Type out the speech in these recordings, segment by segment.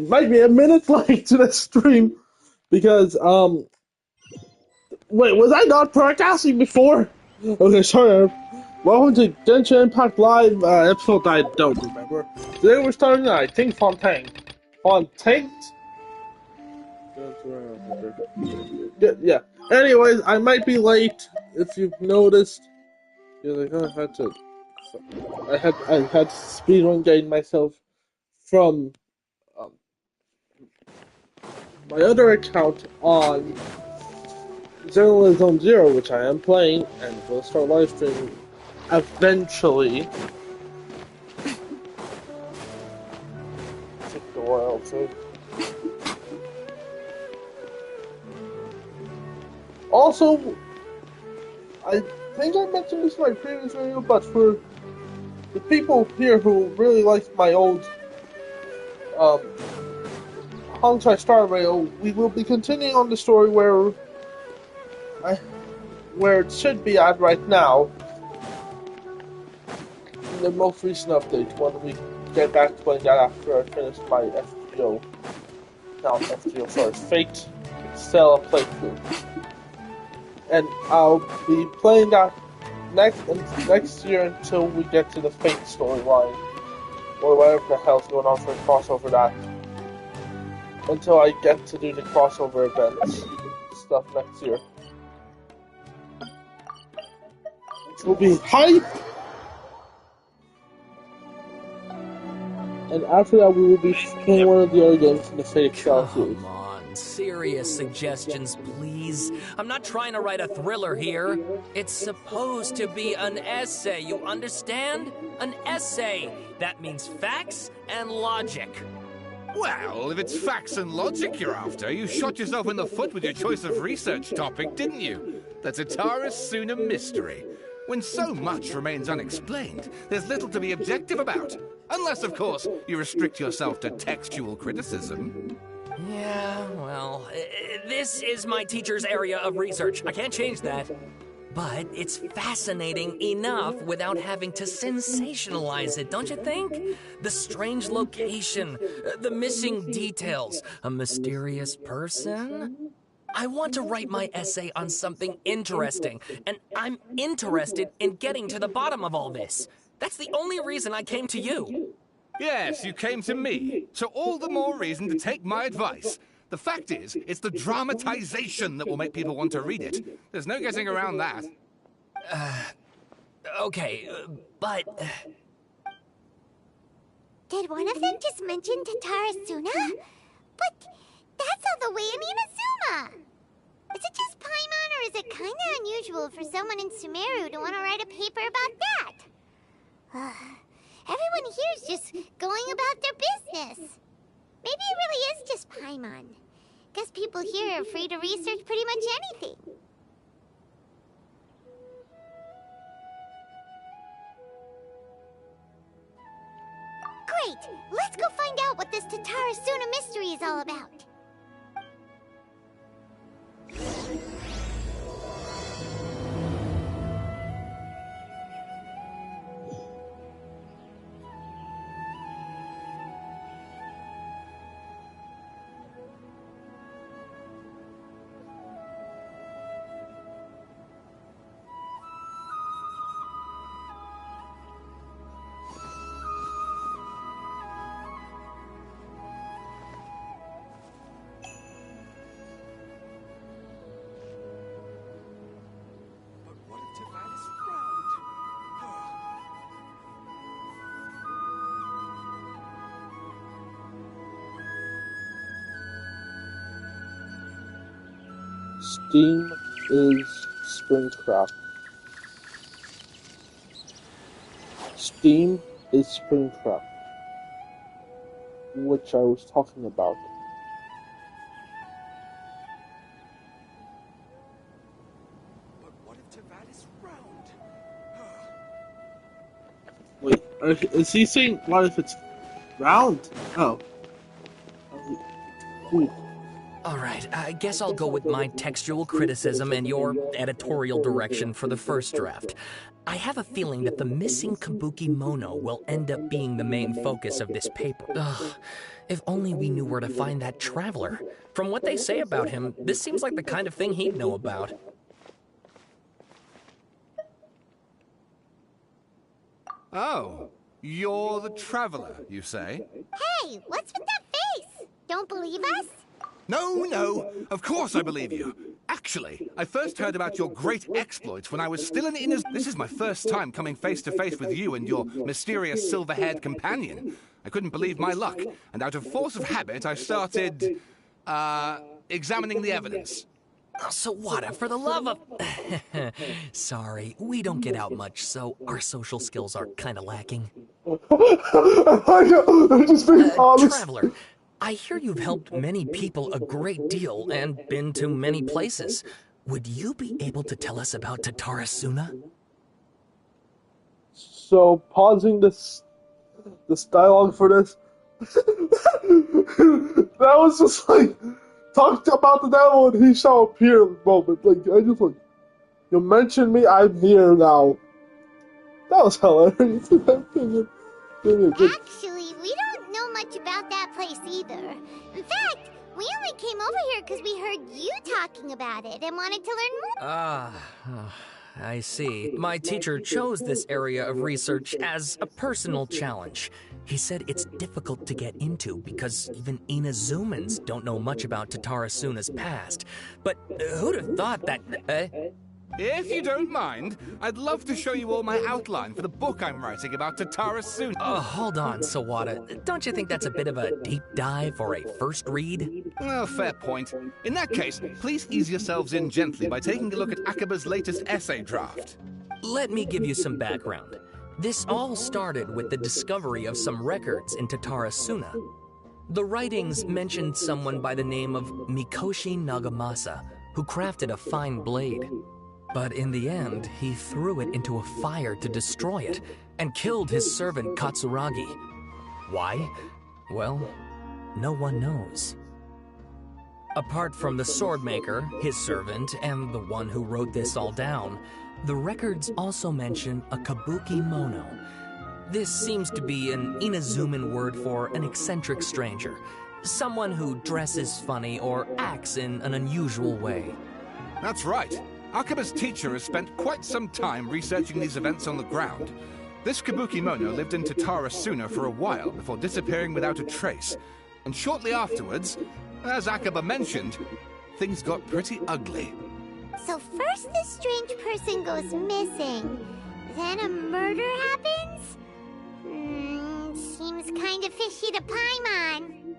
might be a minute late to the stream because wait, was I not broadcasting before? Okay, sorry. Welcome to Genshin Impact Live episode I don't remember. Today we're starting I think Fontaine. Fontaine? Yeah. Anyways, I might be late if you've noticed. Because I had to I had to speedrun gain myself from um, my other account on Zone Zero, which I am playing, and will start live streaming eventually. Took a while too. Also, I think I mentioned this in my previous video, but for the people here who really liked my old um, Hong Star Rail, we will be continuing on the story where it should be at right now. In the most recent update, when we get back to playing that after I finish my FGO. Not FGO, sorry, Fate Stella playthrough. And I'll be playing that next year until we get to the Fate storyline. Or whatever the hell's going on for a crossover that. Until I get to do the crossover events stuff next year. Which will be hype! And after that we will be playing one of the other games in the Fate Excel series. Come on, serious suggestions, please. I'm not trying to write a thriller here. It's supposed to be an essay, you understand? An essay. That means facts and logic. Well, if it's facts and logic you're after, you shot yourself in the foot with your choice of research topic, didn't you? The Tatara Suna mystery. When so much remains unexplained, there's little to be objective about. Unless, of course, you restrict yourself to textual criticism. Yeah, well, this is my teacher's area of research. I can't change that. But it's fascinating enough without having to sensationalize it, don't you think? The strange location, the missing details, a mysterious person. I want to write my essay on something interesting, and I'm interested in getting to the bottom of all this. That's the only reason I came to you. Yes, you came to me, so all the more reason to take my advice. The fact is, it's the dramatization that will make people want to read it. There's no getting around that. Okay, but... Did one of them just mention Tatarasuna? But that's all the way in Inazuma! Is it just Paimon, or is it kinda unusual for someone in Sumeru to want to write a paper about that? Everyone here is just going about their business. Maybe it really is just Paimon. Guess people here are free to research pretty much anything. Great! Let's go find out what this Tatarasuna mystery is all about. Steam is Springcraft. Steam is Springcraft, which I was talking about. But what if Tavad is round? Wait, is he saying what if it's round? Oh. Wait. Alright, I guess I'll go with my textual criticism and your editorial direction for the first draft. I have a feeling that the missing Kabuki Mono will end up being the main focus of this paper. Ugh, if only we knew where to find that traveler. From what they say about him, this seems like the kind of thing he'd know about. Oh, you're the traveler, you say? Hey, what's with that face? Don't believe us? No, of course I believe you. Actually, I first heard about your great exploits when I was still in Inaz. This is my first time coming face to face with you and your mysterious silver-haired companion. I couldn't believe my luck, and out of force of habit, I started, examining the evidence. Oh, Sawada, for the love of... Sorry, we don't get out much, so our social skills are kinda lacking. I'm just being honest. Traveler, I hear you've helped many people a great deal and been to many places. Would you be able to tell us about Tatarasuna? So, pausing this dialogue for this, that was just like, talked about the devil and he shall appear moment. Like, I just like, you mentioned me, I'm here now. That was hilarious. Actually, we don't know much about that place either. In fact, we only came over here because we heard you talking about it and wanted to learn more. I see. My teacher chose this area of research as a personal challenge. He said it's difficult to get into because even Inazumans don't know much about Tatarasuna's past. But who'd have thought that... If you don't mind, I'd love to show you all my outline for the book I'm writing about Tatarasuna. Oh, hold on, Sawada. Don't you think that's a bit of a deep dive or a first read? Well, fair point. In that case, please ease yourselves in gently by taking a look at Akaba's latest essay draft. Let me give you some background. This all started with the discovery of some records in Tatarasuna. The writings mentioned someone by the name of Mikoshi Nagamasa, who crafted a fine blade. But in the end, he threw it into a fire to destroy it, and killed his servant Katsuragi. Why? Well, no one knows. Apart from the swordmaker, his servant, and the one who wrote this all down, the records also mention a Kabuki Mono. This seems to be an Inazuman word for an eccentric stranger, someone who dresses funny or acts in an unusual way. That's right. Akaba's teacher has spent quite some time researching these events on the ground. This Kabuki Mono lived in Tatarasuna for a while before disappearing without a trace. And shortly afterwards, as Akaba mentioned, things got pretty ugly. So first this strange person goes missing, then a murder happens? Seems kind of fishy to Paimon.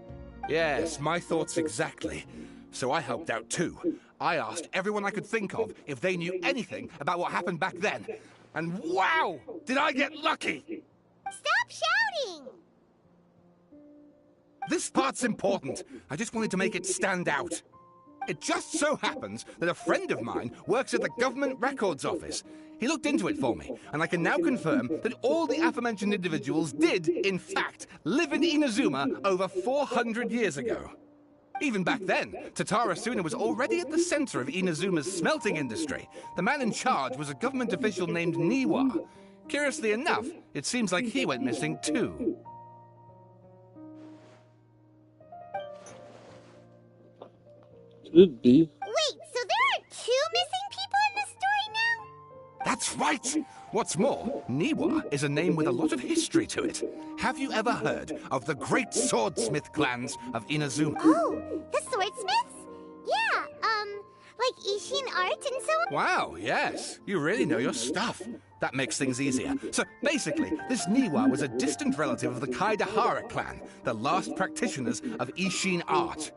Yes, my thoughts exactly. So I helped out too. I asked everyone I could think of if they knew anything about what happened back then. And wow, did I get lucky! Stop shouting! This part's important. I just wanted to make it stand out. It just so happens that a friend of mine works at the government records office. He looked into it for me, and I can now confirm that all the aforementioned individuals did, in fact, live in Inazuma over 400 years ago. Even back then, Tatarasuna was already at the center of Inazuma's smelting industry. The man in charge was a government official named Niwa. Curiously enough, it seems like he went missing too. Could be. Wait, so there are two missing people in the story now? That's right! What's more, Niwa is a name with a lot of history to it. Have you ever heard of the great swordsmith clans of Inazuma? Oh, the swordsmiths? Yeah, like Ishin art and so on? Wow, yes. You really know your stuff. That makes things easier. So basically, this Niwa was a distant relative of the Kaidahara clan, the last practitioners of Ishin art.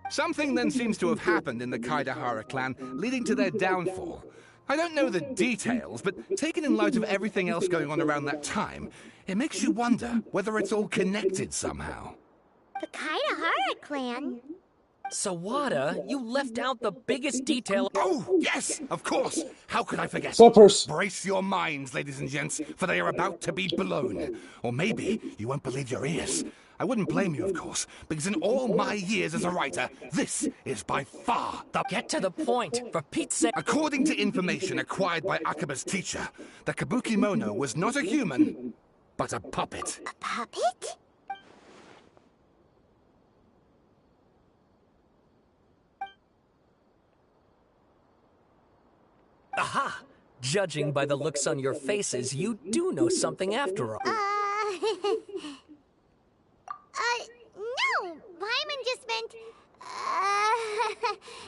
Something then seems to have happened in the Kaidahara clan, leading to their downfall. I don't know the details, but taken in light of everything else going on around that time, it makes you wonder whether it's all connected somehow. The Kaidahara clan? Sawada, you left out the biggest detail. Oh, yes, of course. How could I forget? Flippers. Brace your minds, ladies and gents, for they are about to be blown. Or maybe you won't believe your ears. I wouldn't blame you, of course, because in all my years as a writer, this is by far the... Get to the point, for Pete's sake. According to information acquired by Akaba's teacher, the Kabuki Mono was not a human, but a puppet. A puppet? Aha! Judging by the looks on your faces, you do know something after all. No. Paimon just meant,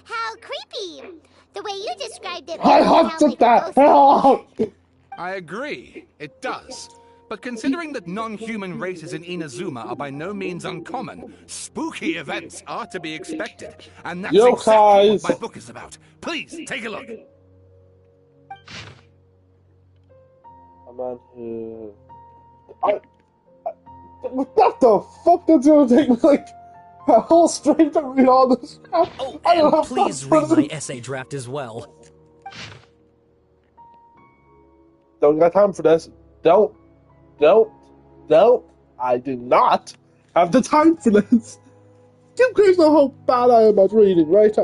how creepy. The way you described it I made it have sound to like a that. ghost. I agree, it does. But considering that non-human races in Inazuma are by no means uncommon, spooky events are to be expected. And that's exactly what my book is about. Please, take a look. What the fuck? That's gonna take me like a whole straight to read all this crap. Oh, I don't and have please time for read my this. essay draft as well. Don't got time for this. Don't. I do not have the time for this. You guys know how bad I am at reading, right?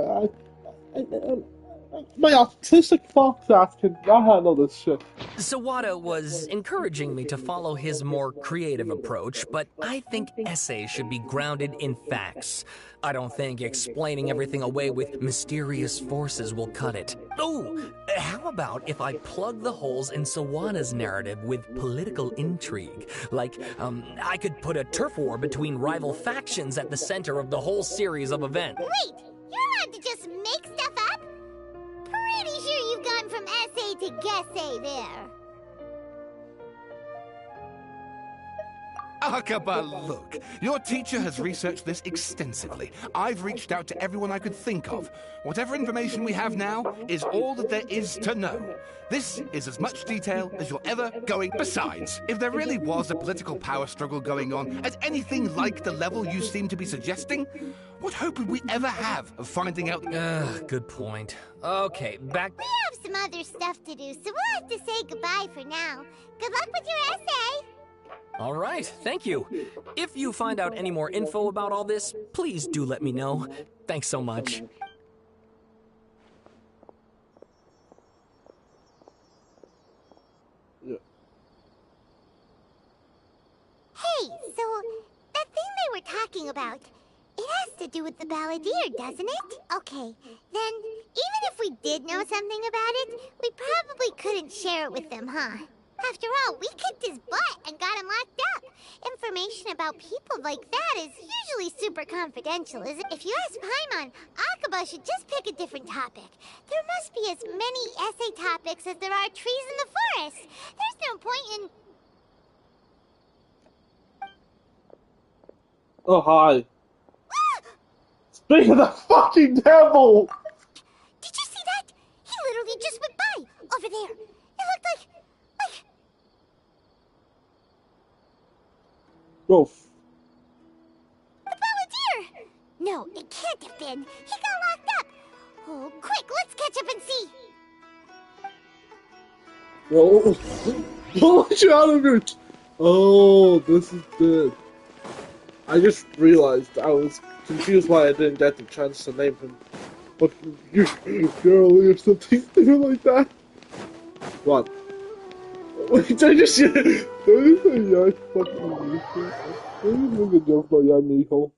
My autistic fox ass cannot handle this shit. Sawada was encouraging me to follow his more creative approach, but I think essays should be grounded in facts. I don't think explaining everything away with mysterious forces will cut it. Oh, how about if I plug the holes in Sawada's narrative with political intrigue? Like, I could put a turf war between rival factions at the center of the whole series of events. Wait, you're allowed to just make stuff up? Pretty sure you've gone from essay to guessay there. Akaba, look. Your teacher has researched this extensively. I've reached out to everyone I could think of. Whatever information we have now is all that there is to know. This is as much detail as you're ever going. Besides, if there really was a political power struggle going on at anything like the level you seem to be suggesting, what hope would we ever have of finding out? Good point. Okay, back... We have some other stuff to do, so we'll have to say goodbye for now. Good luck with your essay. All right, thank you. If you find out any more info about all this, please do let me know. Thanks so much. Yeah. Hey, so that thing they were talking about, it has to do with the balladeer, doesn't it? Okay, then even if we did know something about it, we probably couldn't share it with them, huh? After all, we kicked his butt and got him locked up. Information about people like that is usually super confidential, isn't it? If you ask Paimon, Akaba should just pick a different topic. There must be as many essay topics as there are trees in the forest. There's no point in... Oh, hi. Speak of the fucking devil! Did you see that? He literally just went by, over there. It looked like... Go. The balladeer! No, it can't have been. He got locked up. Oh, quick, let's catch up and see. Oh, get you out of here! Oh, this is good. I just realized I was confused why I didn't get the chance to name him. But girl or something like that. What? Wait, did I just say yeah, fucking Nico? Did you make a joke about yeah, Nico?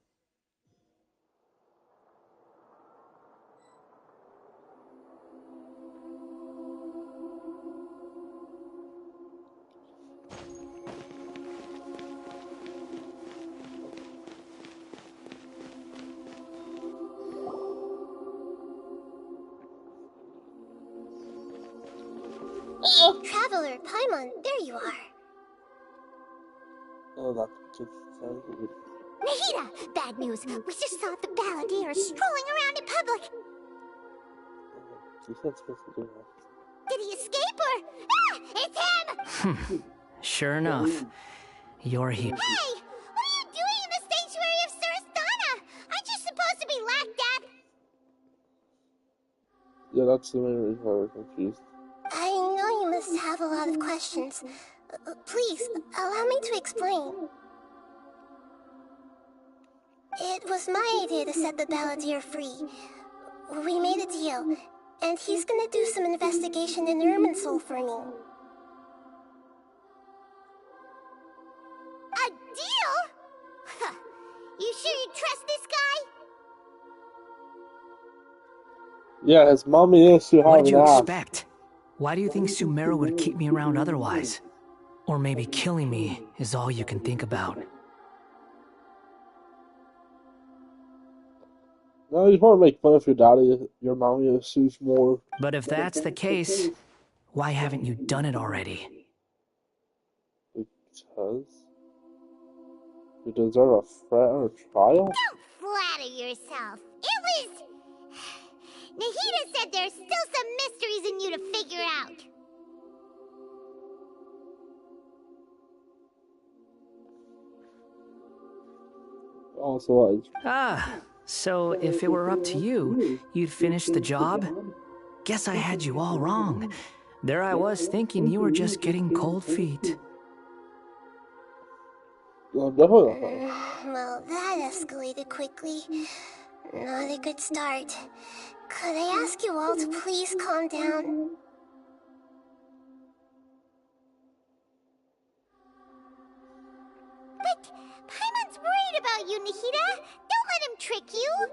Traveler, Paimon, there you are. Oh, that just sounds good. Nahida, bad news. We just saw the balladeer strolling around in public. She's not supposed to do that. Did he escape or... Ah! It's him! Sure enough, you're here. Hey! What are you doing in the sanctuary of Surasthana? Aren't you supposed to be locked up? Yeah, that's the main reason why we're confused. I know you must have a lot of questions. Please, allow me to explain. was my idea to set the balladeer free. We made a deal, and he's gonna do some investigation in Irminsul for me. A deal? Huh. You sure you trust this guy? Yeah, his mommy is too What hard did to you ask. expect? Why do you think Sumeru would keep me around otherwise? Or maybe killing me is all you can think about. No, you just want to make fun of your daddy. Your mommy assumes more. But if that's the case, why haven't you done it already? Because you deserve a threat or a trial? Don't flatter yourself. It was... Nahida said there's still some mysteries in you to figure out. Also, So if it were up to you, you'd finish the job? Guess I had you all wrong. There I was thinking you were just getting cold feet. definitely. Well, that escalated quickly. Not a good start. Could I ask you all to please calm down? But Paimon's worried about you, Nahida. Don't let him trick you.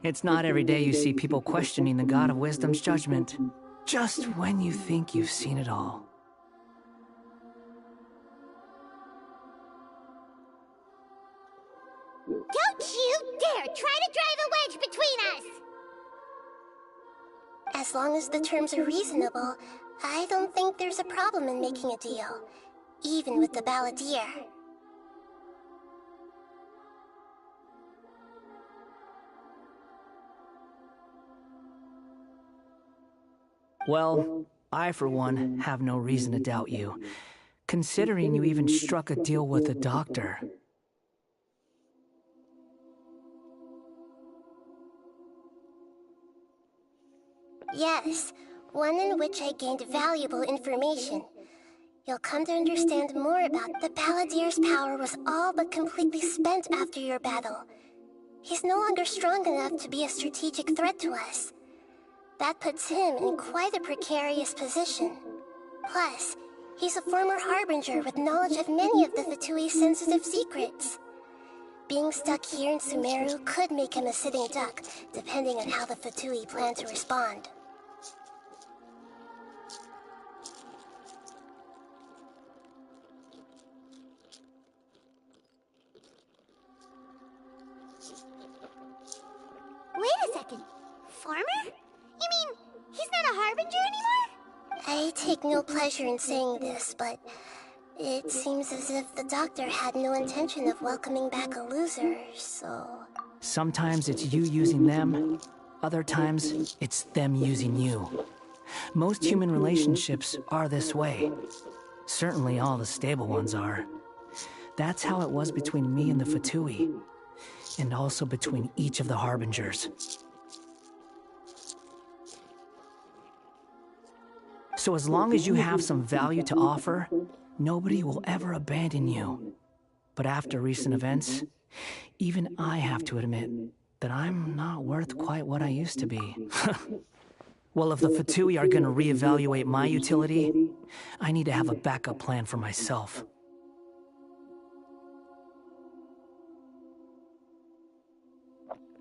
It's not every day you see people questioning the God of Wisdom's judgment. Just when you think you've seen it all. Don't you dare try to drive a wedge between us! As long as the terms are reasonable, I don't think there's a problem in making a deal. Even with the balladeer. Well, I for one have no reason to doubt you, considering you even struck a deal with the doctor. Yes, one in which I gained valuable information. You'll come to understand more about the balladeer's power was all but completely spent after your battle. He's no longer strong enough to be a strategic threat to us. That puts him in quite a precarious position. Plus, he's a former harbinger with knowledge of many of the Fatui's sensitive secrets. Being stuck here in Sumeru could make him a sitting duck, depending on how the Fatui plan to respond. Wait a second. Farmer? You mean he's not a harbinger anymore? I take no pleasure in saying this, but it seems as if the doctor had no intention of welcoming back a loser, so... Sometimes it's you using them, other times it's them using you. Most human relationships are this way. Certainly all the stable ones are. That's how it was between me and the Fatui, and also between each of the harbingers. So as long as you have some value to offer, nobody will ever abandon you. But after recent events, even I have to admit that I'm not worth quite what I used to be. Well, if the Fatui are gonna reevaluate my utility, I need to have a backup plan for myself.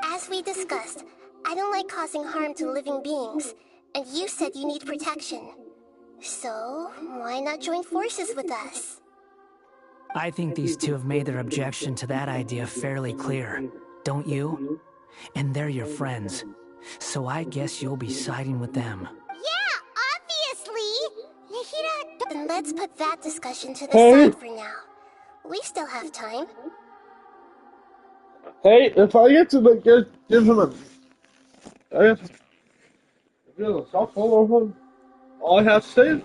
As we discussed, I don't like causing harm to living beings, and you said you need protection. So, why not join forces with us? I think these two have made their objection to that idea fairly clear, don't you? And they're your friends, so I guess you'll be siding with them. Yeah, obviously! Nahida, Then let's put that discussion to the Hey. side for now. We still have time. Hey, if I get to give him a... I get to give him a soft follow him, all I have to say is...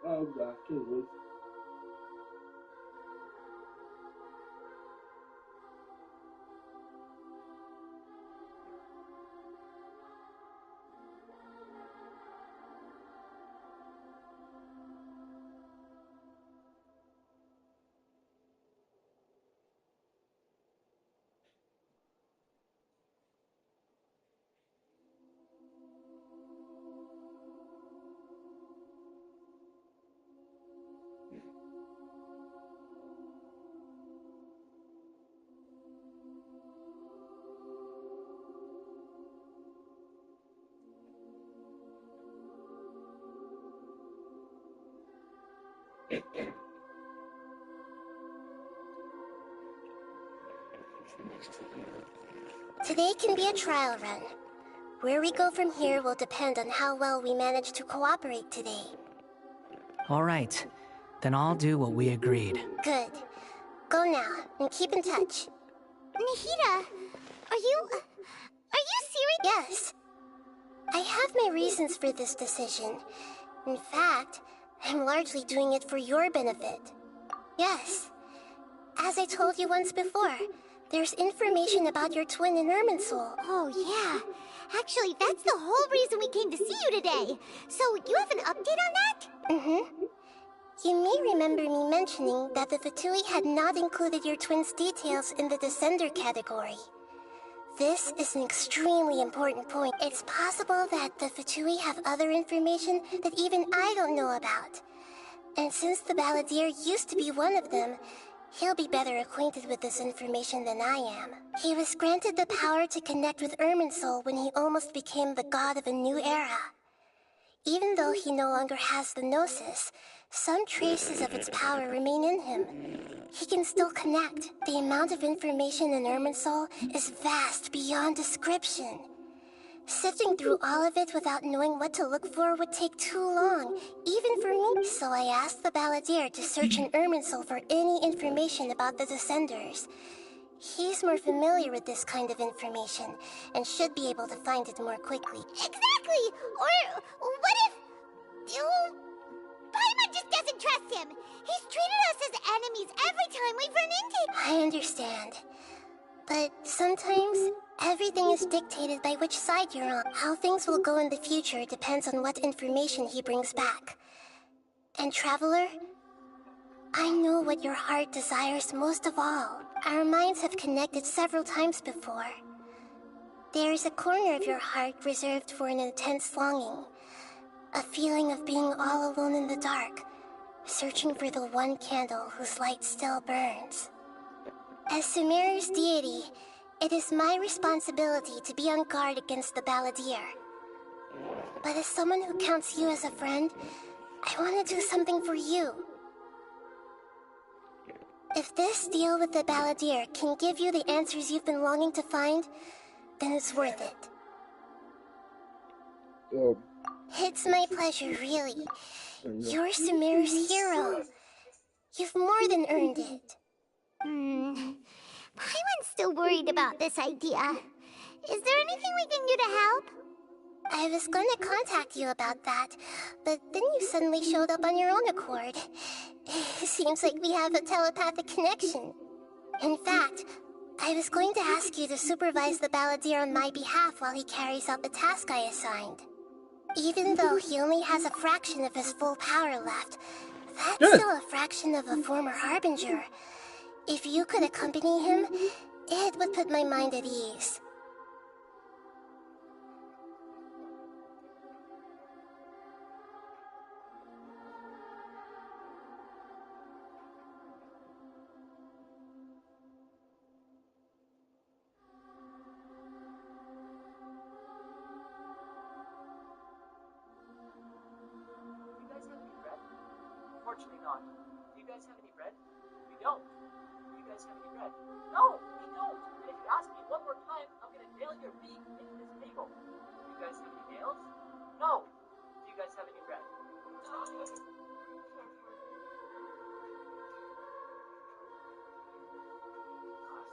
Oh, gosh, it was. Today can be a trial run. Where we go from here will depend on how well we manage to cooperate today. All right. Then I'll do what we agreed. Good. Go now, and keep in touch. Nahida, are you serious? Yes. I have my reasons for this decision. In fact, I'm largely doing it for your benefit. Yes. As I told you once before, there's information about your twin in Irminsul. Oh, yeah. Actually, that's the whole reason we came to see you today. So, you have an update on that? Mm-hmm. You may remember me mentioning that the Fatui had not included your twin's details in the Descender category. This is an extremely important point. It's possible that the Fatui have other information that even I don't know about. And since the Balladeer used to be one of them, he'll be better acquainted with this information than I am. He was granted the power to connect with Irminsul when he almost became the god of a new era. Even though he no longer has the Gnosis, some traces of its power remain in him. He can still connect. The amount of information in Irminsul is vast beyond description. Sifting through all of it without knowing what to look for would take too long, even for me. So I asked the Balladeer to search in Irminsul for any information about the Descenders. He's more familiar with this kind of information, and should be able to find it more quickly. Exactly! Or what if... Paimon just doesn't trust him. He's treated us as enemies every time we've run into him. I understand. But sometimes, everything is dictated by which side you're on. How things will go in the future depends on what information he brings back. And Traveler, I know what your heart desires most of all. Our minds have connected several times before. There is a corner of your heart reserved for an intense longing. A feeling of being all alone in the dark, searching for the one candle whose light still burns. As Sumeru's deity, it is my responsibility to be on guard against the Balladeer. But as someone who counts you as a friend, I want to do something for you. If this deal with the Balladeer can give you the answers you've been longing to find, then it's worth it. It's my pleasure, really. You're Sumeru's hero. You've more than earned it. Paimon's still worried about this idea. Is there anything we can do to help? I was going to contact you about that, but then you suddenly showed up on your own accord. Seems like we have a telepathic connection. In fact, I was going to ask you to supervise the Balladeer on my behalf while he carries out the task I assigned. Even though he only has a fraction of his full power left, that's still a fraction of a former Harbinger. If you could accompany him, it would put my mind at ease. Unfortunately not. Do you guys have any bread? We don't. Do you guys have any bread? No, we don't. And if you ask me one more time, I'm gonna nail your beak into this table. Do you guys have any nails? No. Do you guys have any bread? No. So you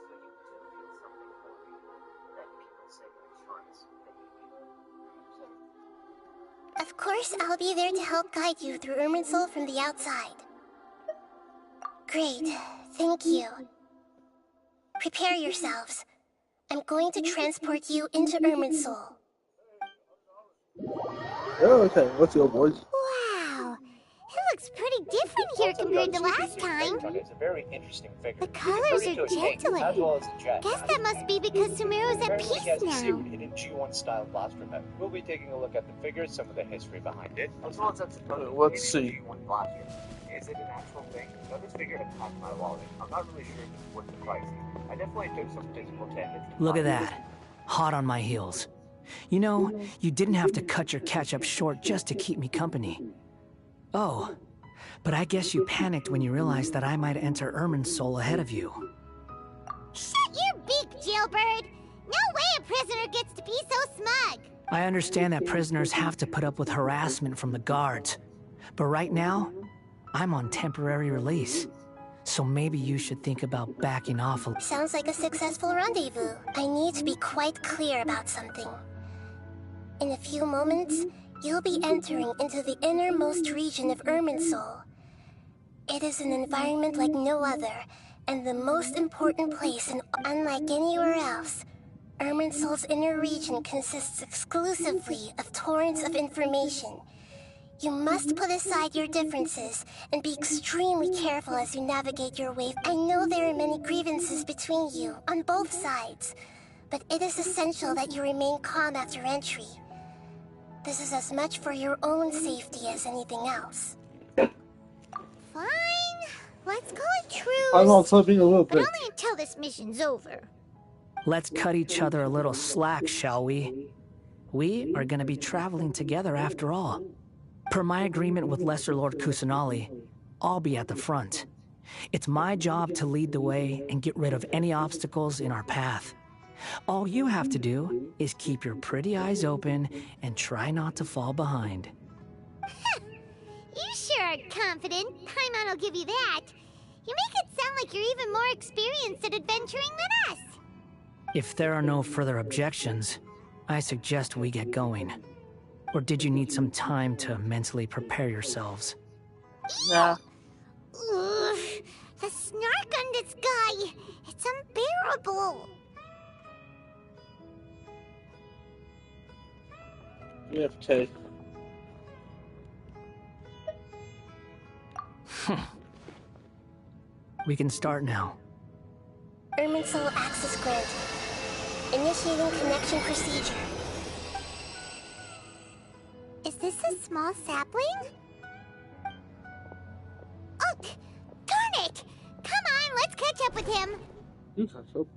do feel something for me. Then people say my charts fake. Of course, I'll be there to help guide you through Irminsul from the outside. Great. Thank you. Prepare yourselves. I'm going to transport you into Irminsul. Oh, okay, let's go, boys. Wow. It looks pretty different here compared to last time. It's a very interesting figure. The colors are gentler. As well as a jet. Guess that must be because Sumeru's at Apparently he has peace a now. secret hidden G1 style blaster map. We'll be taking a look at the figure, some of the history behind it. As well as that's Let's see. G1 blaster. Is it an actual thing? Now this figure attacked my wallet. I'm not really sure if it's worth the price. I definitely took some physical damage. Look at that. Hot on my heels. You know, you didn't have to cut your catch-up short just to keep me company. Oh, but I guess you panicked when you realized that I might enter Irminsul ahead of you. Shut your beak, jailbird! No way a prisoner gets to be so smug! I understand that prisoners have to put up with harassment from the guards. But right now, I'm on temporary release. So maybe you should think about backing off a little. Sounds like a successful rendezvous. I need to be quite clear about something. In a few moments, you'll be entering into the innermost region of Irminsul. It is an environment like no other, and the most important place, and unlike anywhere else. Irminsul's inner region consists exclusively of torrents of information. You must put aside your differences and be extremely careful as you navigate your way. I know there are many grievances between you, on both sides, but it is essential that you remain calm after entry. This is as much for your own safety as anything else. Fine. Let's call it truce. I'm on slipping a little But bit. only until this mission's over. Let's cut each other a little slack, shall we? We are gonna be traveling together after all. Per my agreement with Lesser Lord Kusanali, I'll be at the front. It's my job to lead the way and get rid of any obstacles in our path. All you have to do is keep your pretty eyes open and try not to fall behind. You sure are confident. Paimon will give you that. You make it sound like you're even more experienced at adventuring than us. If there are no further objections, I suggest we get going. Or did you need some time to mentally prepare yourselves? Nah. Ugh, the snark on this guy. It's unbearable. EFK. We can start now. Irminsul access granted. Initiating connection procedure. Is this a small sapling? Oh, darn it! Come on, let's catch up with him. You can help.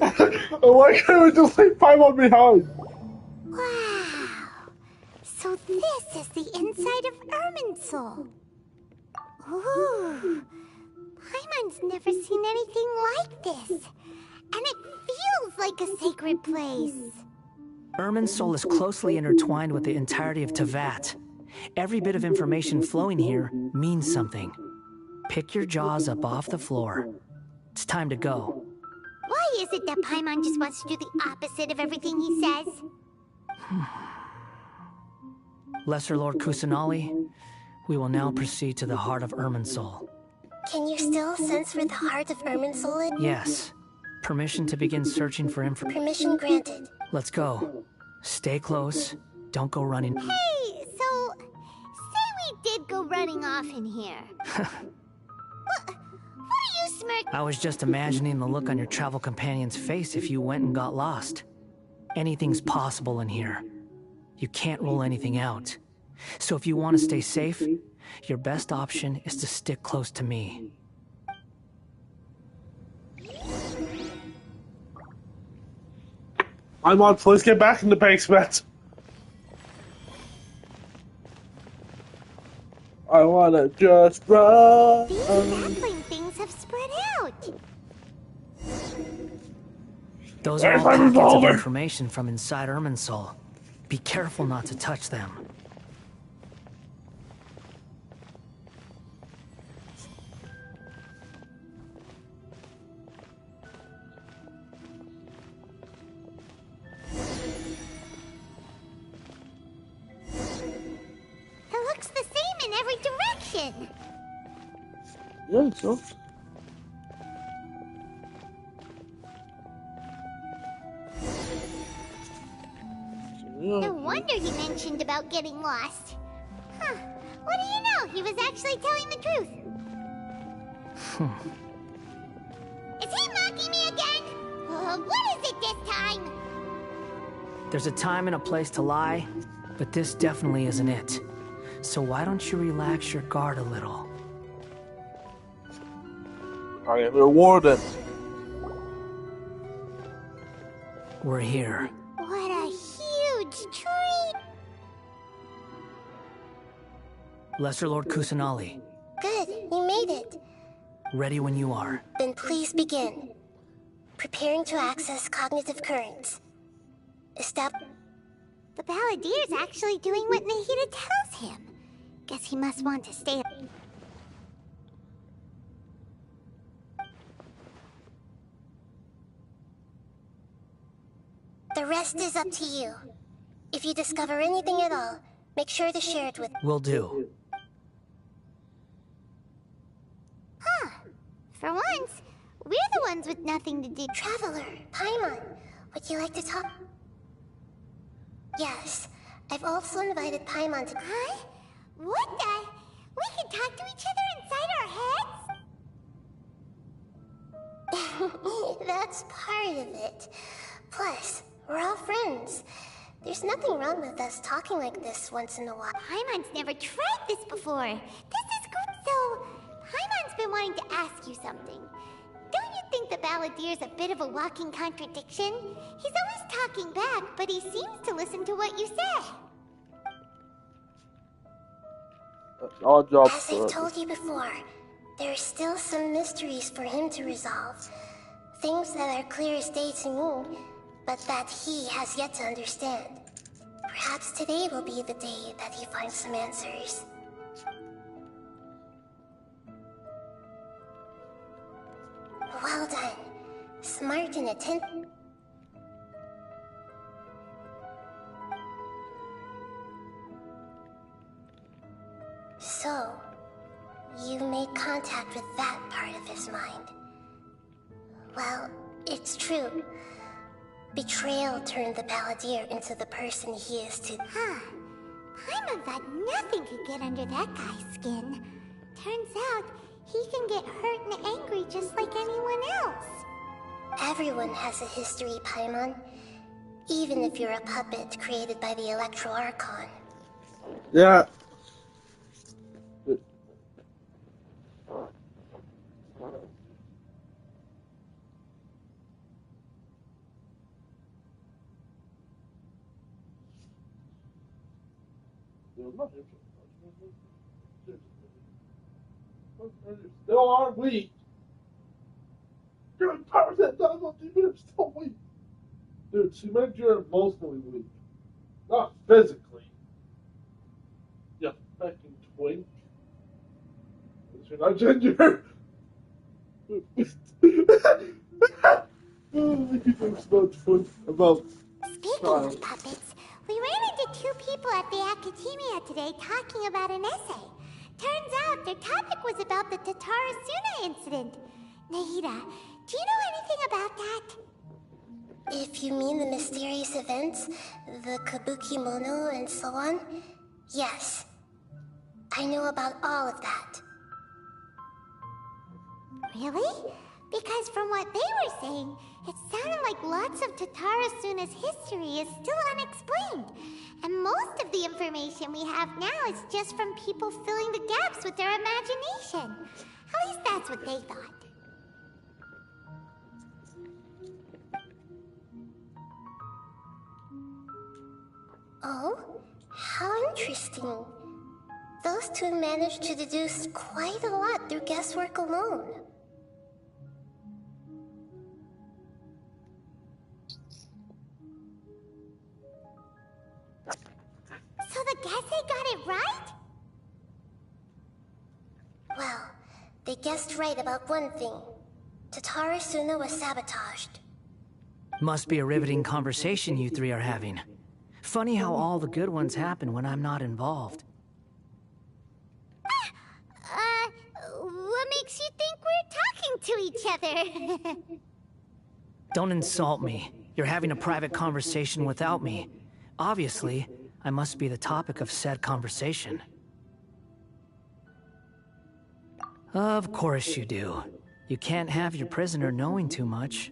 I like how we just leave Paimon behind. Wow. So this is the inside of Irminsul. Ooh. Paimon's never seen anything like this. And it feels like a sacred place. Irminsul is closely intertwined with the entirety of Teyvat. Every bit of information flowing here means something. Pick your jaws up off the floor. It's time to go. Why is it that Paimon just wants to do the opposite of everything he says? Lesser Lord Kusanali, we will now proceed to the heart of Irminsul. Can you still sense where the heart of Irminsul is? Yes. Permission to begin searching for information. Permission granted. Let's go. Stay close. Don't go running. Hey, so say we did go running off in here. What are you smirking? I was just imagining the look on your travel companion's face if you went and got lost. Anything's possible in here. You can't rule anything out. So if you want to stay safe, your best option is to stick close to me. Paimon, please get back in the basement. I wanna just run. These sapling things have spread out. Those are all Where's my packets of revolver? information from inside Irminsul. Be careful not to touch them. Genshin. Yeah, so. No wonder he mentioned about getting lost. Huh. What do you know? He was actually telling the truth. Is he mocking me again? What is it this time? There's a time and a place to lie, but this definitely isn't it. So why don't you relax your guard a little? I am your warden. We're here. What a huge treat! Lesser Lord Kusanali, Good, you made it. ready when you are. Then please begin. Preparing to access cognitive currents. The Balladeer's actually doing what Nahida tells him. Guess he must want to stay. The rest is up to you. If you discover anything at all, make sure to share it with... Will do. Huh. For once, we're the ones with nothing to do. Traveler, Paimon, would you like to talk? Yes, I've also invited Paimon to... Huh? What the? We can talk to each other inside our heads? That's part of it. Plus, we're all friends. There's nothing wrong with us talking like this once in a while. Paimon's never tried this before. This is good. So, Paimon's been wanting to ask you something. Don't you think the Balladeer's a bit of a walking contradiction? He's always talking back, but he seems to listen to what you say. All jobs As I've told you before, there are still some mysteries for him to resolve. Things that are clear as day to me, but that he has yet to understand. Perhaps today will be the day that he finds some answers. Well done. Smart and attentive. So, you made contact with that part of his mind. Well, it's true. Betrayal turned the Balladeer into the person he is today. Huh. Paimon thought nothing could get under that guy's skin. Turns out, he can get hurt and angry just like anyone else. Everyone has a history, Paimon. Even if you're a puppet created by the Electro Archon. Yeah. Still are weak. You're powers that done you're still weak. Dude, she meant you're emotionally weak. Not physically. You fucking twink. You're not ginger. About Speaking of puppets, we ran into two people at the Academia today talking about an essay. Turns out their topic was about the Tatarasuna incident. Nahida, do you know anything about that? If you mean the mysterious events, the Kabuki Mono and so on, yes. I know about all of that. Really? Because from what they were saying, it sounded like lots of Tatarasuna's history is still unexplained. And most of the information we have now is just from people filling the gaps with their imagination. At least that's what they thought. Oh? How interesting. Those two managed to deduce quite a lot through guesswork alone. So the Gese got it right? Well, they guessed right about one thing. Tatarasuna was sabotaged. Must be a riveting conversation you three are having. Funny how all the good ones happen when I'm not involved. makes you think we're talking to each other? Don't insult me. You're having a private conversation without me. Obviously, I must be the topic of said conversation. Of course you do. You can't have your prisoner knowing too much.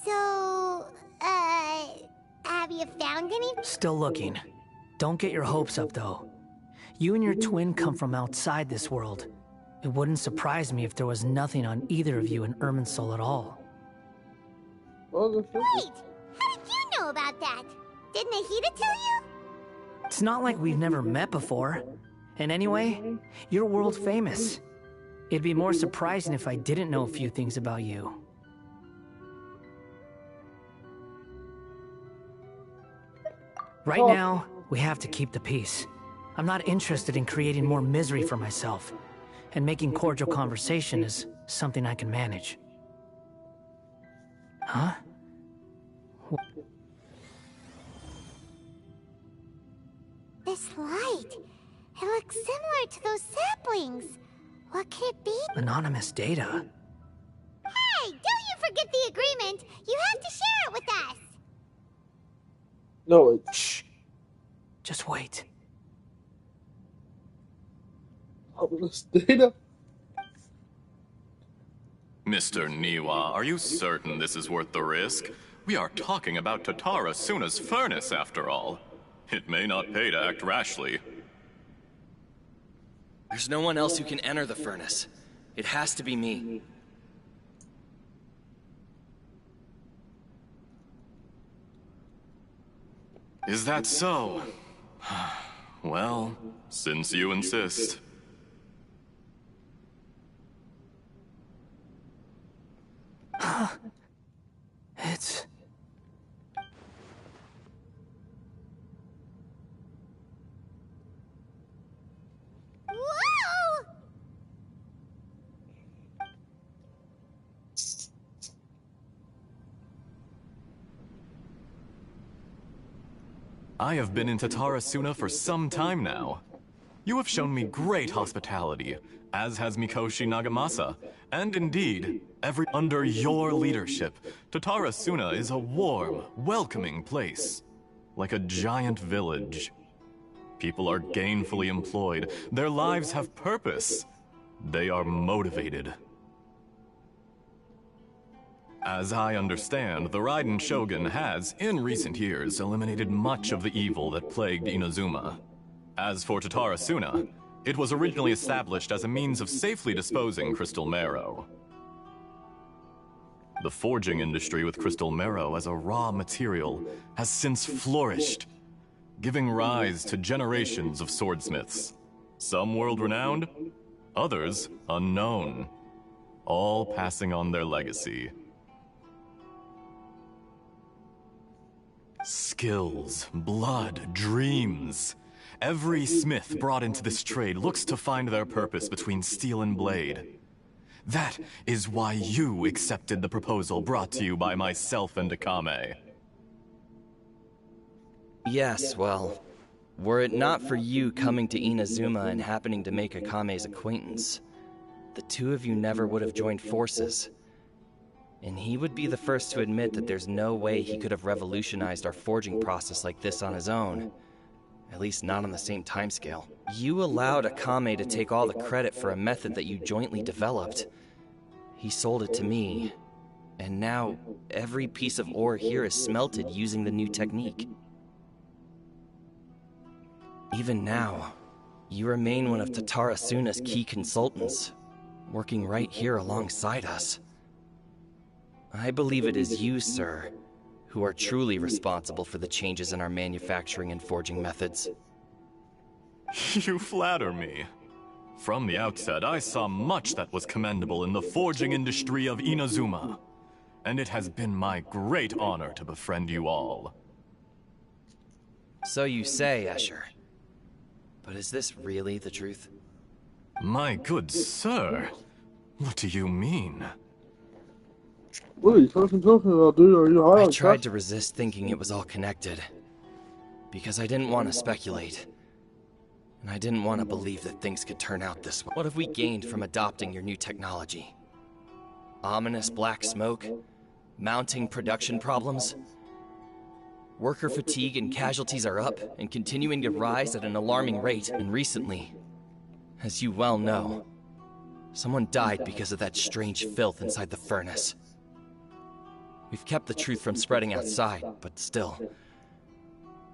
So, have you found any? Still looking. Don't get your hopes up, though. You and your twin come from outside this world. It wouldn't surprise me if there was nothing on either of you in Irminsul at all. Wait! How did you know about that? Didn't Nahida tell you? It's not like we've never met before. And anyway, you're world famous. It'd be more surprising if I didn't know a few things about you. Right now, we have to keep the peace. I'm not interested in creating more misery for myself. And making cordial conversation is something I can manage. Huh? This light, it looks similar to those saplings. What could it be? Anonymous data? Hey, don't you forget the agreement. You have to share it with us. No, Shh. Just wait. Ominous data. Mr. Niwa, are you certain this is worth the risk? We are talking about Tatara Suna's furnace, after all. It may not pay to act rashly. There's no one else who can enter the furnace. It has to be me. Is that so? Well, since you insist. It's... Whoa! I have been in Tatara Suna for some time now. You have shown me great hospitality, as has Mikoshi Nagamasa, and indeed, under your leadership, Tatara Suna is a warm, welcoming place, like a giant village. People are gainfully employed, their lives have purpose, they are motivated. As I understand, the Raiden Shogun has, in recent years, eliminated much of the evil that plagued Inazuma. As for Tatara Suna, it was originally established as a means of safely disposing crystal marrow. The forging industry with crystal marrow as a raw material has since flourished, giving rise to generations of swordsmiths. Some world-renowned, others unknown, all passing on their legacy. Skills, blood, dreams. Every smith brought into this trade looks to find their purpose between steel and blade. That is why you accepted the proposal brought to you by myself and Akame. Yes, well, were it not for you coming to Inazuma and happening to make Akame's acquaintance, the two of you never would have joined forces. And he would be the first to admit that there's no way he could have revolutionized our forging process like this on his own. At least not on the same timescale. You allowed Akame to take all the credit for a method that you jointly developed. He sold it to me, and now every piece of ore here is smelted using the new technique. Even now, you remain one of Tatara Suna's key consultants, working right here alongside us. I believe it is you, sir, who are truly responsible for the changes in our manufacturing and forging methods. You flatter me. From the outset, I saw much that was commendable in the forging industry of Inazuma, and it has been my great honor to befriend you all. So you say, Escher. But is this really the truth? My good sir, what do you mean? What are you talking about, dude? Are you high I on tried crack? to resist thinking it was all connected. Because I didn't want to speculate. And I didn't want to believe that things could turn out this way. What have we gained from adopting your new technology? Ominous black smoke? Mounting production problems? Worker fatigue and casualties are up and continuing to rise at an alarming rate. And recently, as you well know, someone died because of that strange filth inside the furnace. We've kept the truth from spreading outside, but still,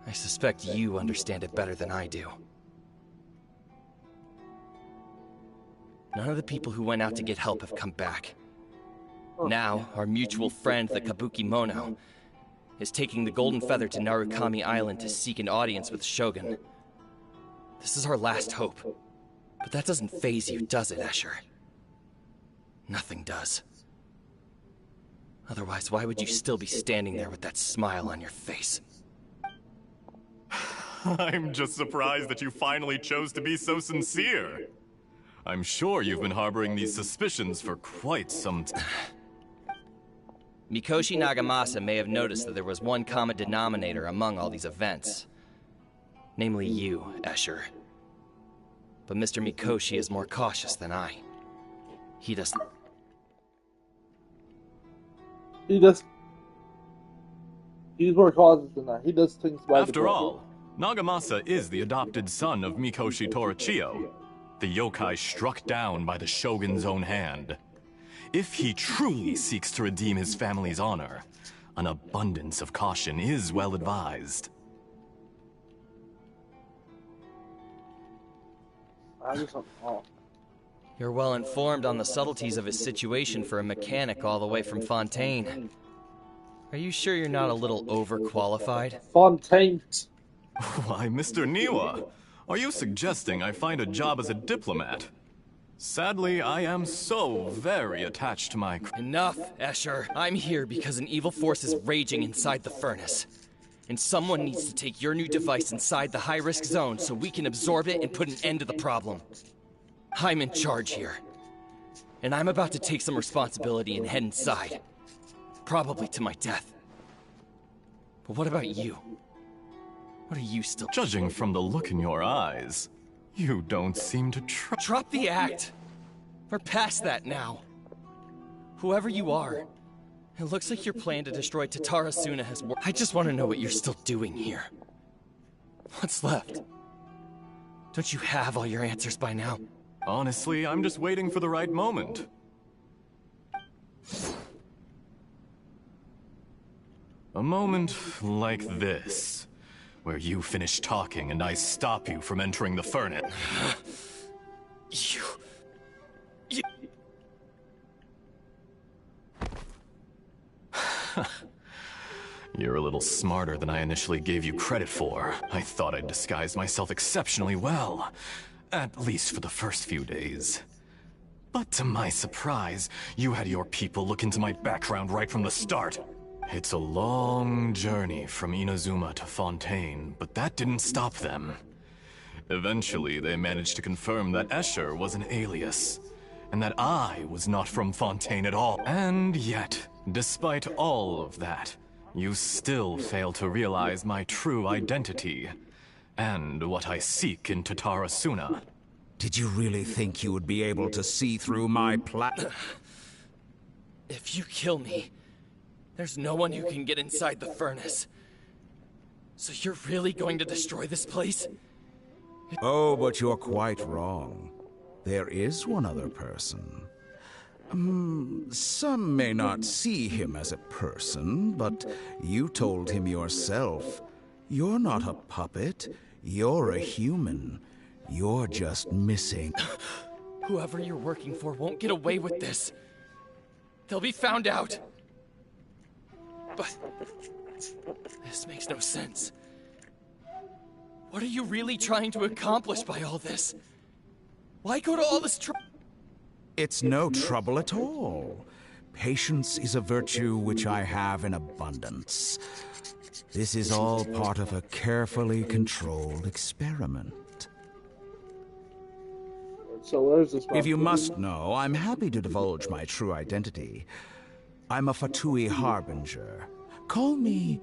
I suspect you understand it better than I do. None of the people who went out to get help have come back. Now, our mutual friend, the Kabuki Mono, is taking the Golden Feather to Narukami Island to seek an audience with Shogun. This is our last hope. But that doesn't faze you, does it, Escher? Nothing does. Otherwise, why would you still be standing there with that smile on your face? I'm just surprised that you finally chose to be so sincere. I'm sure you've been harboring these suspicions for quite some time. Mikoshi Nagamasa may have noticed that there was one common denominator among all these events. Namely you, Escher. But Mr. Mikoshi is more cautious than I. He's more cautious than that. He does things by the book. After all, Nagamasa is the adopted son of Mikoshi Torichio, the yokai struck down by the Shogun's own hand. If he truly seeks to redeem his family's honor, an abundance of caution is well advised. You're well informed on the subtleties of his situation for a mechanic all the way from Fontaine. Are you sure you're not a little overqualified? Fontaine. Why, Mr. Niwa, are you suggesting I find a job as a diplomat? Sadly, I am so very attached to my... Enough, Escher. I'm here because an evil force is raging inside the furnace. And someone needs to take your new device inside the high-risk zone so we can absorb it and put an end to the problem. I'm in charge here. And I'm about to take some responsibility and head inside. Probably to my death. But what about you? What are you still... Judging from the look in your eyes, you don't seem to Drop the act! We're past that now. Whoever you are, it looks like your plan to destroy Tatara Suna has worked. I just want to know what you're still doing here. What's left? Don't you have all your answers by now? Honestly, I'm just waiting for the right moment. A moment like this, where you finish talking and I stop you from entering the furnace. You... You're a little smarter than I initially gave you credit for. I thought I'd disguised myself exceptionally well. At least for the first few days. But to my surprise, you had your people look into my background right from the start. It's a long journey from Inazuma to Fontaine, but that didn't stop them. Eventually, they managed to confirm that Escher was an alias, and that I was not from Fontaine at all. And yet, despite all of that, you still fail to realize my true identity, and what I seek in Tatara Suna. Did you really think you would be able to see through my plan? If you kill me, there's no one who can get inside the furnace. So you're really going to destroy this place? Oh, but you're quite wrong. There is one other person. Some may not see him as a person, but you told him yourself. You're not a puppet. You're a human. You're just missing. Whoever you're working for won't get away with this. They'll be found out. But this makes no sense. What are you really trying to accomplish by all this? Why go to all this trouble? It's no trouble at all. Patience is a virtue which I have in abundance. This is all part of a carefully controlled experiment. So where's this one? If you must know, I'm happy to divulge my true identity. I'm a Fatui Harbinger. Call me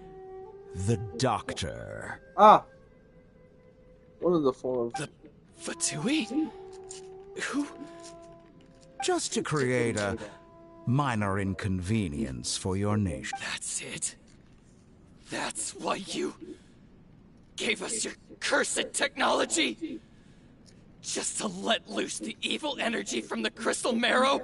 The Doctor. Ah! One of the forms. The Fatui? Who? Just to create a minor inconvenience for your nation. That's it? That's why you gave us your cursed technology? Just to let loose the evil energy from the crystal marrow?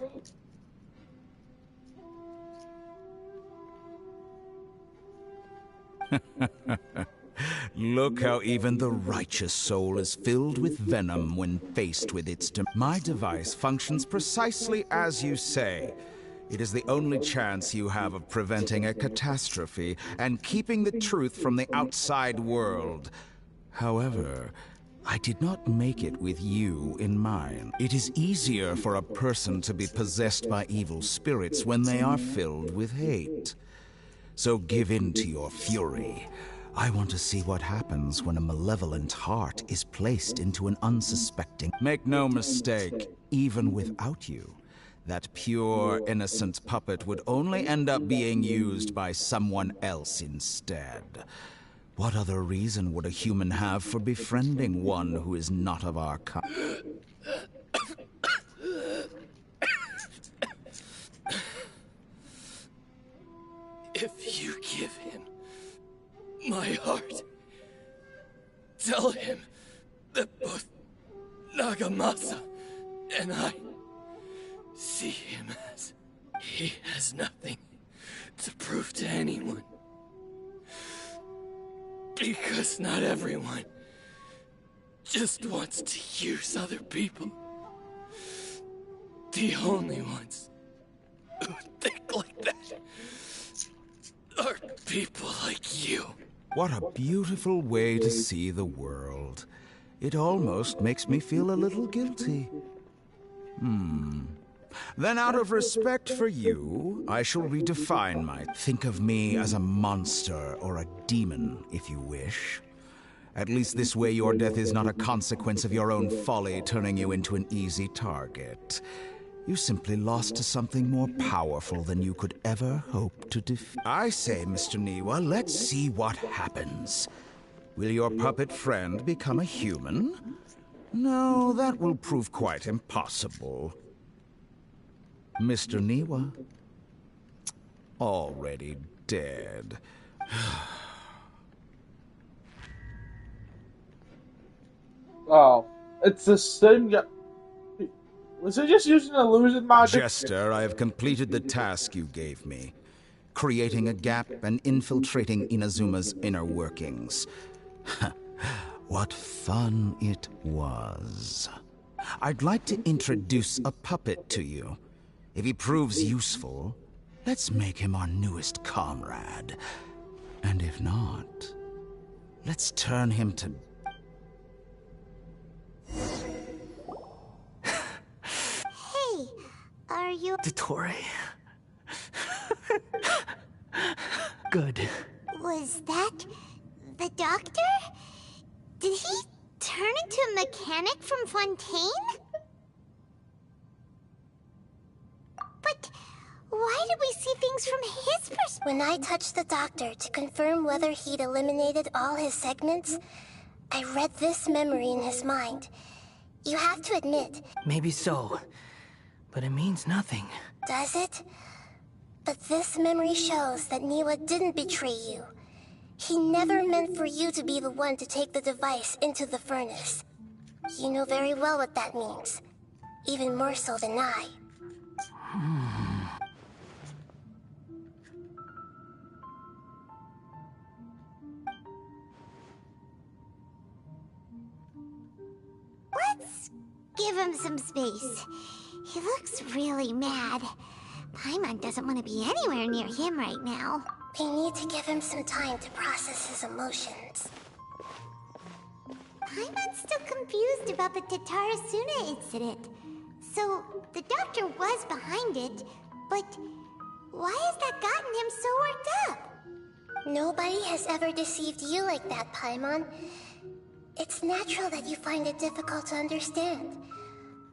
Look how even the righteous soul is filled with venom when faced with its My device functions precisely as you say. It is the only chance you have of preventing a catastrophe and keeping the truth from the outside world. However, I did not make it with you in mind. It is easier for a person to be possessed by evil spirits when they are filled with hate. So give in to your fury. I want to see what happens when a malevolent heart is placed into an unsuspecting... Make no mistake, even without you, that pure, innocent puppet would only end up being used by someone else instead. What other reason would a human have for befriending one who is not of our kind? If you give him my heart, tell him that both Nagamasa and I see him as he has nothing to prove to anyone. Because not everyone just wants to use other people. The only ones who think like that are people like you. What a beautiful way to see the world. It almost makes me feel a little guilty. Then out of respect for you, I shall redefine my... Think of me as a monster or a demon, if you wish. At least this way your death is not a consequence of your own folly turning you into an easy target. You simply lost to something more powerful than you could ever hope to defeat. I say, Mr. Niwa, let's see what happens. Will your puppet friend become a human? No, that will prove quite impossible. Mr. Niwa? Already dead. Oh, it's the same guy. Was he just using illusion magic? Jester, I have completed the task you gave me. Creating a gap and infiltrating Inazuma's inner workings. What fun it was. I'd like to introduce a puppet to you. If he proves useful, let's make him our newest comrade. And if not, let's turn him to... Hey, are you... Dottore. Good. Was that the doctor? Did he turn into a mechanic from Fontaine? But why did we see things from his perspective? When I touched the doctor to confirm whether he'd eliminated all his segments, I read this memory in his mind. You have to admit... Maybe so, but it means nothing. Does it? But this memory shows that Niwa didn't betray you. He never meant for you to be the one to take the device into the furnace. You know very well what that means. Even more so than I. Let's give him some space. He looks really mad. Paimon doesn't want to be anywhere near him right now. We need to give him some time to process his emotions. Paimon's still confused about the Tatarasuna incident. So, the doctor was behind it, but why has that gotten him so worked up? Nobody has ever deceived you like that, Paimon. It's natural that you find it difficult to understand.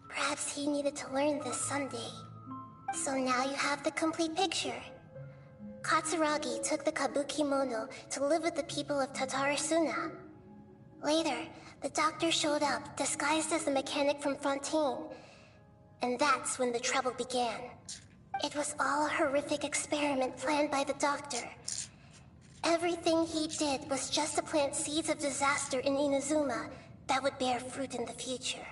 Perhaps he needed to learn this someday. So now you have the complete picture. Katsuragi took the kabuki mono to live with the people of Tatarasuna. Later, the doctor showed up, disguised as the mechanic from Fontaine. And that's when the trouble began. It was all a horrific experiment planned by the doctor. Everything he did was just to plant seeds of disaster in Inazuma that would bear fruit in the future.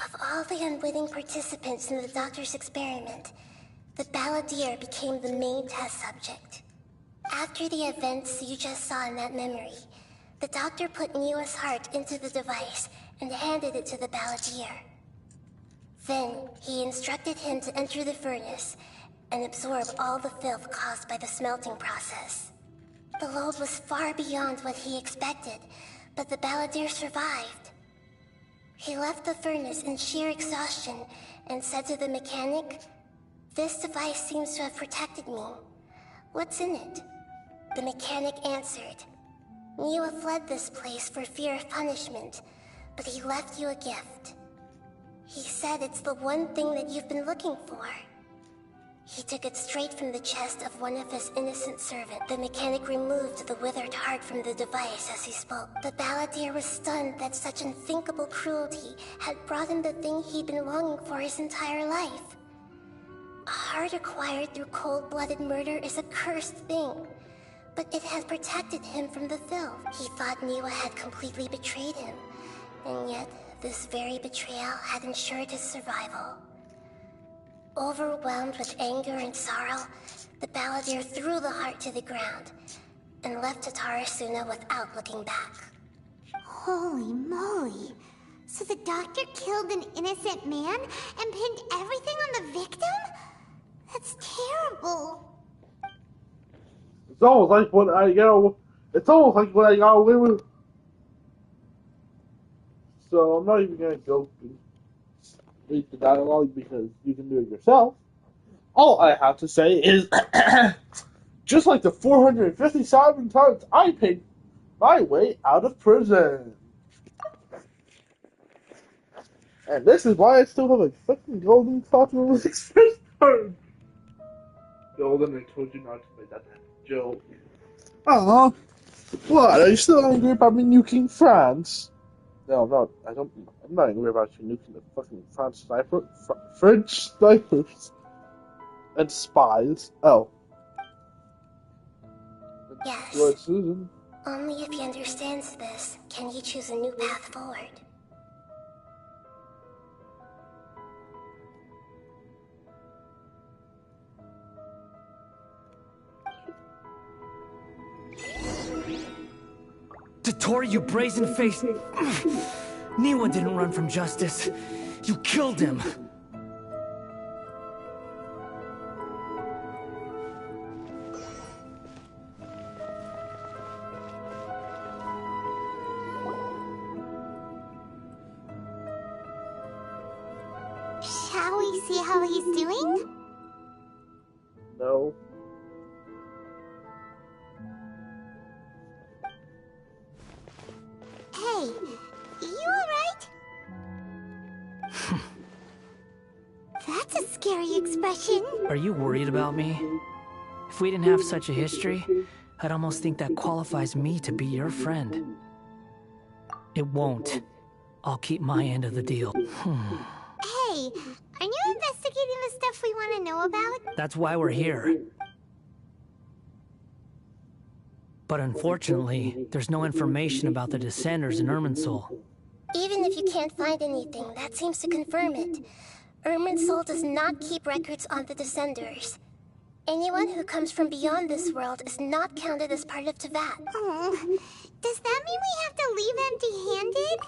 Of all the unwitting participants in the doctor's experiment, the balladeer became the main test subject. After the events you just saw in that memory, the doctor put Niwa's heart into the device and handed it to the balladeer. Then, he instructed him to enter the furnace and absorb all the filth caused by the smelting process. The load was far beyond what he expected, but the balladeer survived. He left the furnace in sheer exhaustion and said to the mechanic, "This device seems to have protected me. What's in it?" The mechanic answered, "Niwa fled this place for fear of punishment, but he left you a gift. He said it's the one thing that you've been looking for." He took it straight from the chest of one of his innocent servants. The mechanic removed the withered heart from the device as he spoke. The balladeer was stunned that such unthinkable cruelty had brought him the thing he'd been longing for his entire life. A heart acquired through cold-blooded murder is a cursed thing, but it had protected him from the filth. He thought Niwa had completely betrayed him, and yet this very betrayal had ensured his survival. Overwhelmed with anger and sorrow, the balladeer threw the heart to the ground and left Tatarasuna without looking back. Holy moly. So the doctor killed an innocent man and pinned everything on the victim? That's terrible. It's almost like what I got away with. So I'm not even gonna go read the dialogue because you can do it yourself. All I have to say is, just like the 457 times I paid my way out of prison. And this is why I still have a fucking golden Cosmo Express card. Golden, I told you not to make that joke. Aw, what? Are you still angry about me nuking France? No, I'm not. I'm not angry about you nuking the fucking French snipers and spies. Oh. Yes. Lord Susan. Only if he understands this can he choose a new path forward. Tottori, you brazen-faced... Niwa didn't run from justice. You killed him. Shall we see how he's doing? No. Hey, you alright? That's a scary expression. Are you worried about me? If we didn't have such a history, I'd almost think that qualifies me to be your friend. It won't. I'll keep my end of the deal. Hey, are you investigating the stuff we want to know about? That's why we're here. But unfortunately, there's no information about the Descenders in Irminsul. Even if you can't find anything, that seems to confirm it. Irminsul does not keep records on the Descenders. Anyone who comes from beyond this world is not counted as part of Teyvat. Oh, does that mean we have to leave empty-handed?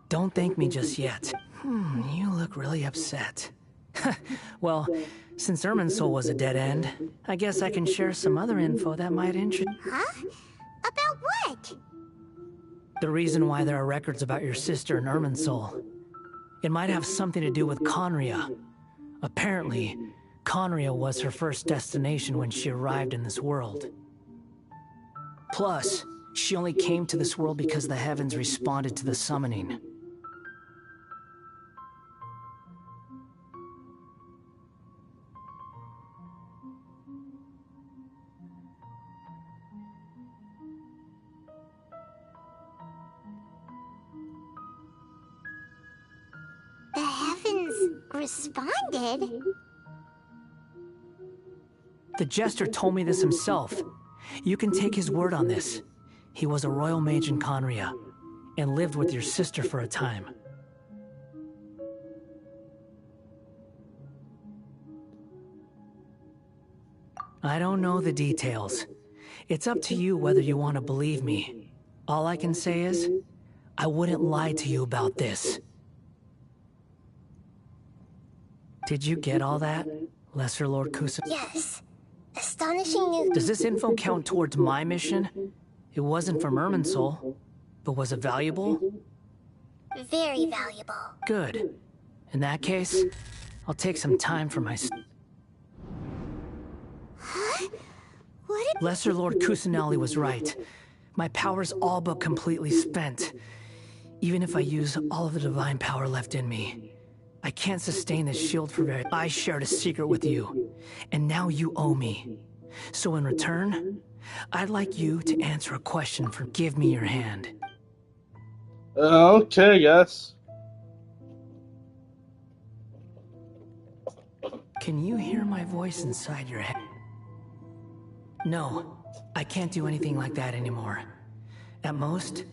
Don't thank me just yet. You look really upset. Well, since Irminsul was a dead end, I guess I can share some other info that might interest... Huh? About what? The reason why there are records about your sister in Irminsul. It might have something to do with Conria. Apparently, Conria was her first destination when she arrived in this world. Plus, she only came to this world because the heavens responded to the summoning. responded. The Jester told me this himself. You can take his word on this. He was a royal mage in Conria, and lived with your sister for a time. I don't know the details. It's up to you whether you want to believe me. All I can say is, I wouldn't lie to you about this. Did you get all that, Lesser Lord Kusa? Yes. Astonishing news. Does this info count towards my mission? It wasn't from Irminsul, but was it valuable? Very valuable. Good. In that case, I'll take some time for my... Huh? What did... Lesser Lord Kusanali was right. My power's all but completely spent. Even if I use all of the divine power left in me, I can't sustain this shield for very... I shared a secret with you, and now you owe me. So in return, I'd like you to answer a question for... Give me your hand. Okay, yes. Can you hear my voice inside your head? No, I can't do anything like that anymore. At most,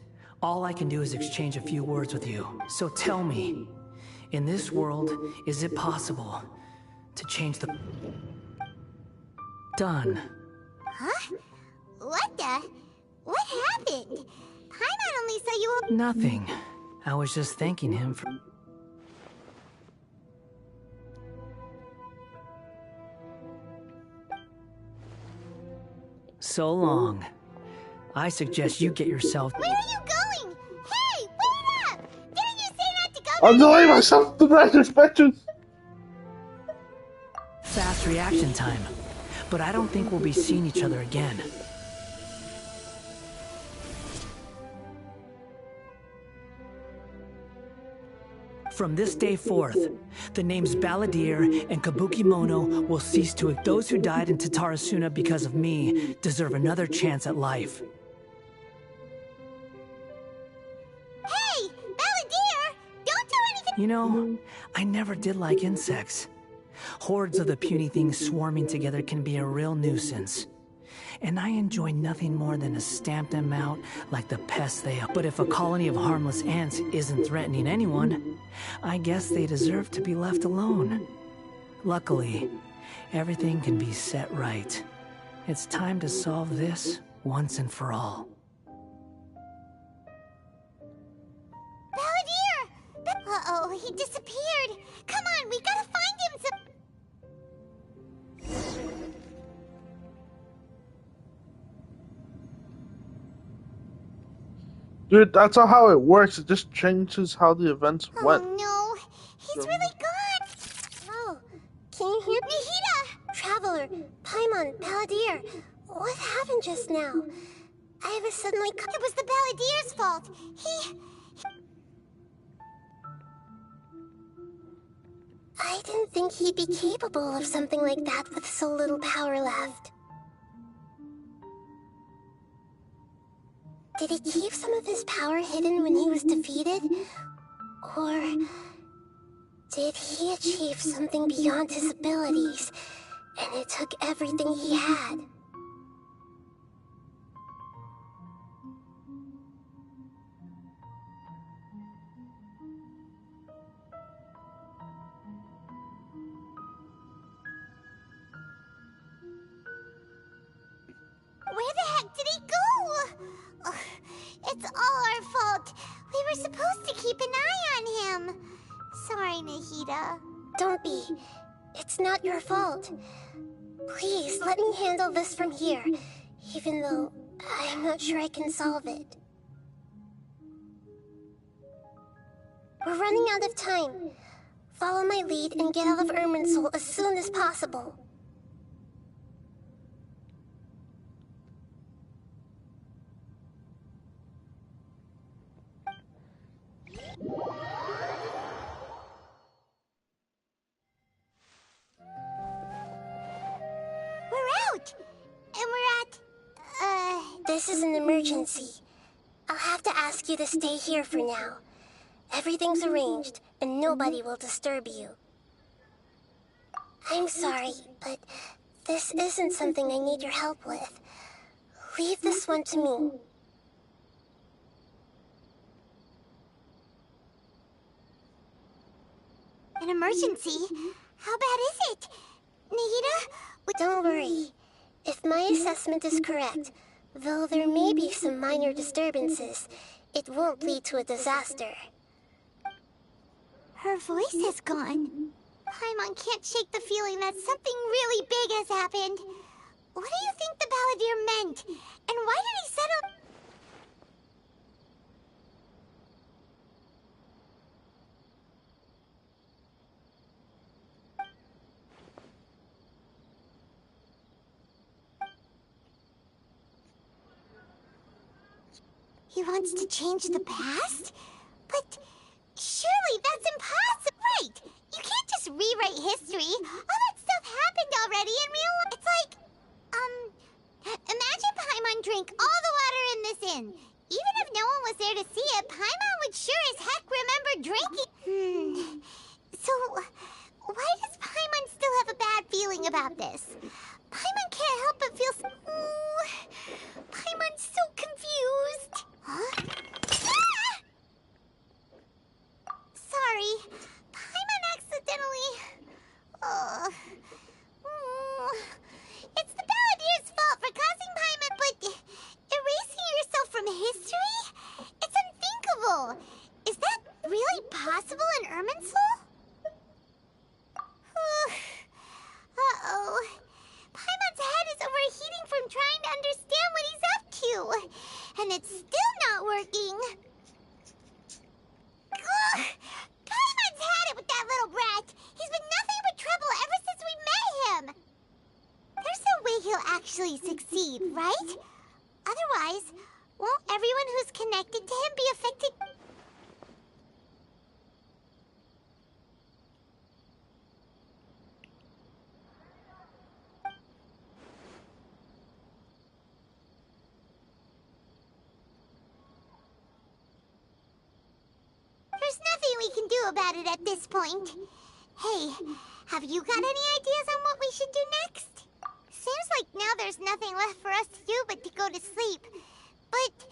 all I can do is exchange a few words with you. So tell me, in this world, is it possible to change the... Done. Huh? What the... What happened? Paimon only saw you... Nothing. I was just thanking him for... So long. I suggest you get yourself... Where are you going? Hey, wait up! Didn't you say not to go? I'm delaying myself to retrospective. Fast reaction time. But I don't think we'll be seeing each other again. From this day forth, the names Balladeer and Kabukimono will cease to... Those who died in Tatarasuna because of me deserve another chance at life. Hey, Balladeer! Don't do anything... You know, I never did like insects. Hordes of the puny things swarming together can be a real nuisance. And I enjoy nothing more than to stamp them out like the pests they are. But if a colony of harmless ants isn't threatening anyone, I guess they deserve to be left alone. Luckily, everything can be set right. It's time to solve this once and for all. Balladeer! Uh-oh, he disappeared. Come on, we gotta find him some... Dude, that's not how it works. It just changes how the events went. Oh no, he's really gone. Oh, can you hear me? Nahida! Traveler, Paimon, Balladeer, what happened just now? I was suddenly... It was the Balladeer's fault. I didn't think he'd be capable of something like that with so little power left. Did he keep some of his power hidden when he was defeated? Or did he achieve something beyond his abilities, and it took everything he had? Where the heck did he go? Ugh, it's all our fault. We were supposed to keep an eye on him. Sorry, Nahida. Don't be. It's not your fault. Please, let me handle this from here, even though I'm not sure I can solve it. We're running out of time. Follow my lead and get out of Irminsul as soon as possible. We're out! And we're at... This is an emergency. I'll have to ask you to stay here for now. Everything's arranged, and nobody will disturb you. I'm sorry, but this isn't something I need your help with. Leave this one to me. An emergency? How bad is it? Nahida? Don't worry. If my assessment is correct, though there may be some minor disturbances, it won't lead to a disaster. Her voice is gone. Paimon can't shake the feeling that something really big has happened. What do you think the Balladeer meant? And why did he settle... He wants to change the past? But surely that's impossible. Right! You can't just rewrite history. All that stuff happened already in real life. It's like, imagine Paimon drank all the water in this inn. Even if no one was there to see it, Paimon would sure as heck remember drinking. So, why does Paimon still have a bad feeling about this? Paimon can't help but feel... Paimon's so confused. Huh? Ah! Sorry. Paimon accidentally... It's the Balladeer's fault for causing Paimon, but erasing yourself from history? It's unthinkable. Is that really possible in Irminsul? Uh-oh. Paimon's head is overheating from trying to understand what he's up to. And it's still not working. Ugh! Paimon's had it with that little brat. He's been nothing but trouble ever since we met him. There's no way he'll actually succeed, right? Otherwise, won't everyone who's connected to him be affected? There's nothing we can do about it at this point. Hey, have you got any ideas on what we should do next? Seems like now there's nothing left for us to do but to go to sleep. But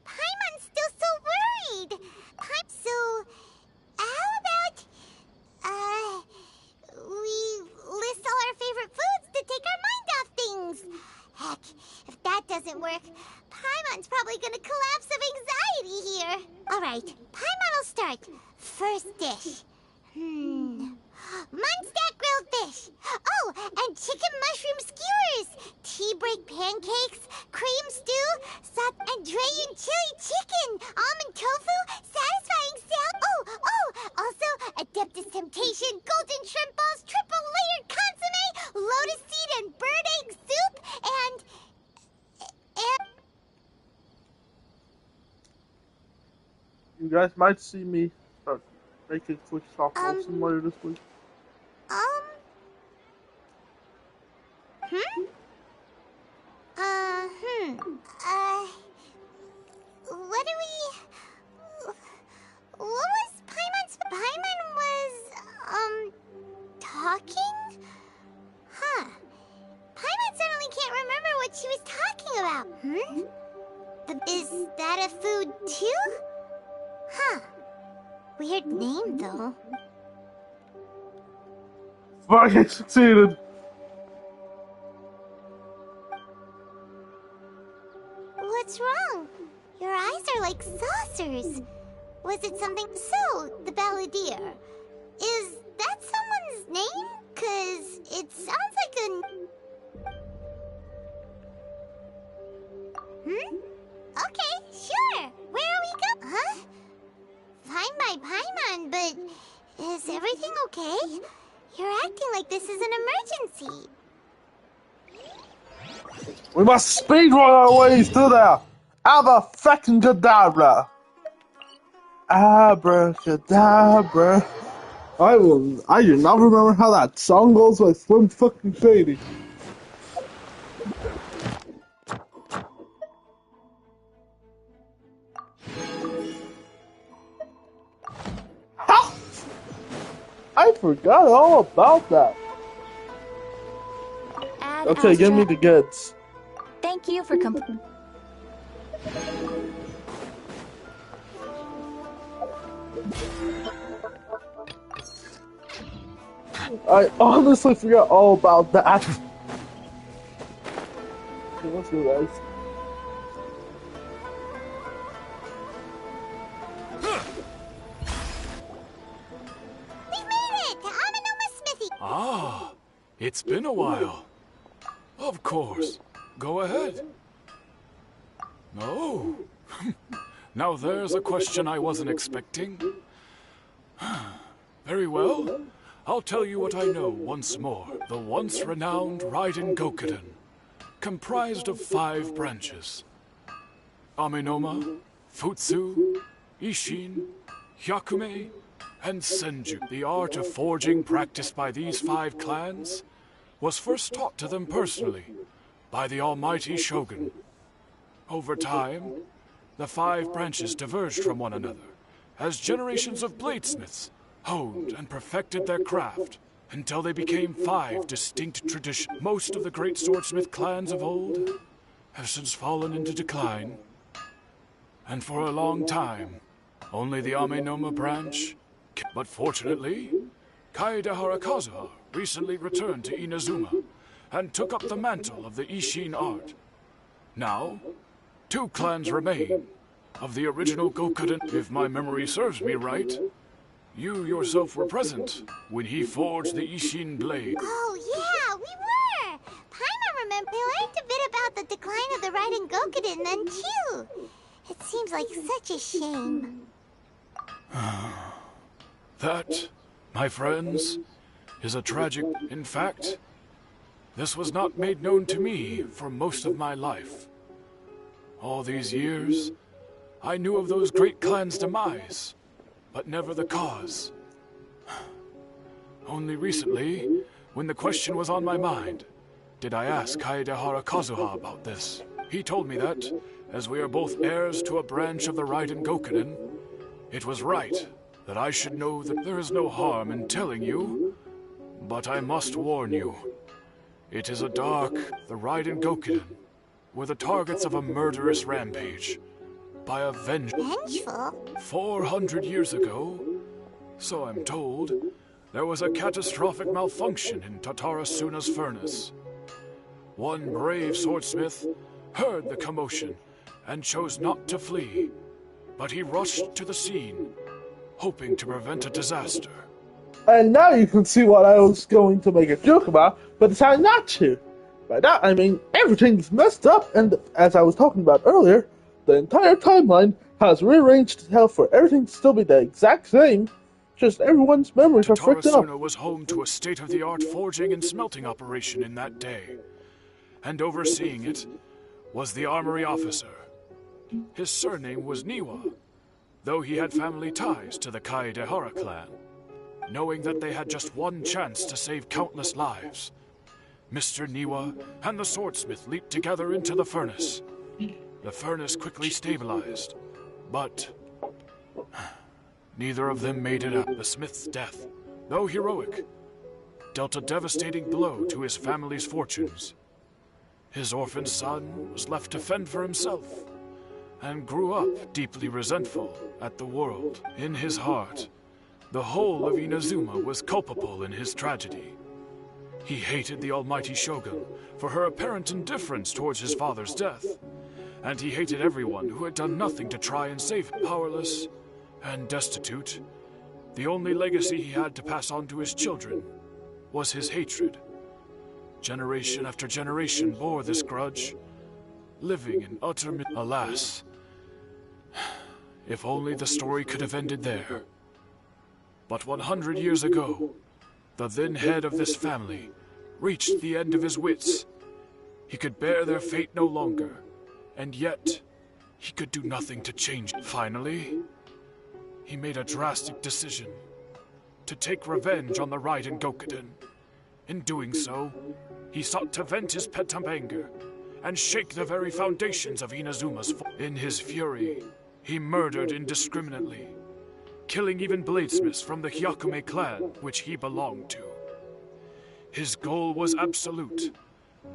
Paimon's still so worried. So, how about, we list all our favorite foods to take our mind off things? Heck, if that doesn't work, Paimon's probably gonna collapse of anxiety here. Alright, Paimon will start. First dish. Munstack grilled fish. Oh, and chicken mushroom skewers. Tea break pancakes, cream stew, Andrean chili chicken, almond tofu, satisfying salad. Also Adeptus Temptation, golden shrimp balls, triple layered consomme, lotus seed and bird egg soup, and You guys might see me start making Switch softball simulator this week. What was Paimon's... Paimon was, talking? Huh. Paimon suddenly can't remember what she was talking about. Is that a food too? Huh. Weird name, though. Fucking succeeded! What's wrong? Your eyes are like saucers. Was it something... So, the Balladeer. Is that someone's name? 'Cause it sounds like a... Okay, sure. Where are we going? Huh? Fine by Paimon, but is everything okay? You're acting like this is an emergency. We must speedrun our ways through there! Abra-fucking-cadabra! Abracadabra. I do not remember how that song goes by Slim fucking Shady. Ha! I forgot all about that. Okay, give me the goods. Thank you for I honestly forgot all about that. Okay, let's do this. We made it to Amanoma Smithy! Ah, it's been a while. Of course. Go ahead. Oh. Now there's a question I wasn't expecting. Very well. I'll tell you what I know once more. The once renowned Raiden Gokuden, comprised of 5 branches. Amenoma, Futsu, Ishin, Hyakume, and Senju. The art of forging practiced by these 5 clans was first taught to them personally by the almighty Shogun. Over time, the 5 branches diverged from one another as generations of bladesmiths honed and perfected their craft until they became 5 distinct traditions. Most of the great swordsmith clans of old have since fallen into decline, and for a long time, only the Amenoma branch. But fortunately, Kaedehara Kazuha recently returned to Inazuma and took up the mantle of the Ishin art. Now, 2 clans remain of the original Gokuden. If my memory serves me right, you yourself were present when he forged the Ishin blade. Oh, yeah, we were! Paimon remember we learned a bit about the decline of the Raiden Gokuden then, too. It seems like such a shame. That, my friends, is a tragic... In fact, this was not made known to me for most of my life. All these years, I knew of those great clans' demise, but never the cause. Only recently, when the question was on my mind, did I ask Kaedehara Kazuha about this. He told me that, as we are both heirs to a branch of the Raiden Gokuden, it was right that I should know that there is no harm in telling you, but I must warn you. It is a dark... The Raiden Gokuden were the targets of a murderous rampage by a Vengeful? 400 years ago, so I'm told, there was a catastrophic malfunction in Tatarasuna's furnace. One brave swordsmith heard the commotion and chose not to flee, but he rushed to the scene, hoping to prevent a disaster. And now you can see what I was going to make a joke about, but decided not to. By that I mean everything's messed up, and as I was talking about earlier, the entire timeline has rearranged to hell for everything to still be the exact same, just everyone's memories are fricked up. Tatarasuna was home to a state-of-the-art forging and smelting operation in that day, and overseeing it was the armory officer. His surname was Niwa, though he had family ties to the Kaedehara clan. Knowing that they had just one chance to save countless lives, Mr. Niwa and the swordsmith leaped together into the furnace. The furnace quickly stabilized, but neither of them made it up. The smith's death, though heroic, dealt a devastating blow to his family's fortunes. His orphaned son was left to fend for himself, and grew up deeply resentful at the world. In his heart, the whole of Inazuma was culpable in his tragedy. He hated the almighty Shogun for her apparent indifference towards his father's death, and he hated everyone who had done nothing to try and save him. Powerless and destitute, the only legacy he had to pass on to his children was his hatred. Generation after generation bore this grudge, living in utter alas, if only the story could have ended there. But 100 years ago, the then head of this family reached the end of his wits. He could bear their fate no longer, and yet he could do nothing to change it. Finally, he made a drastic decision to take revenge on the Raiden Gokuden. In doing so, he sought to vent his pent-up anger and shake the very foundations of Inazuma's In his fury, he murdered indiscriminately, killing even bladesmiths from the Hyakume clan which he belonged to. His goal was absolute,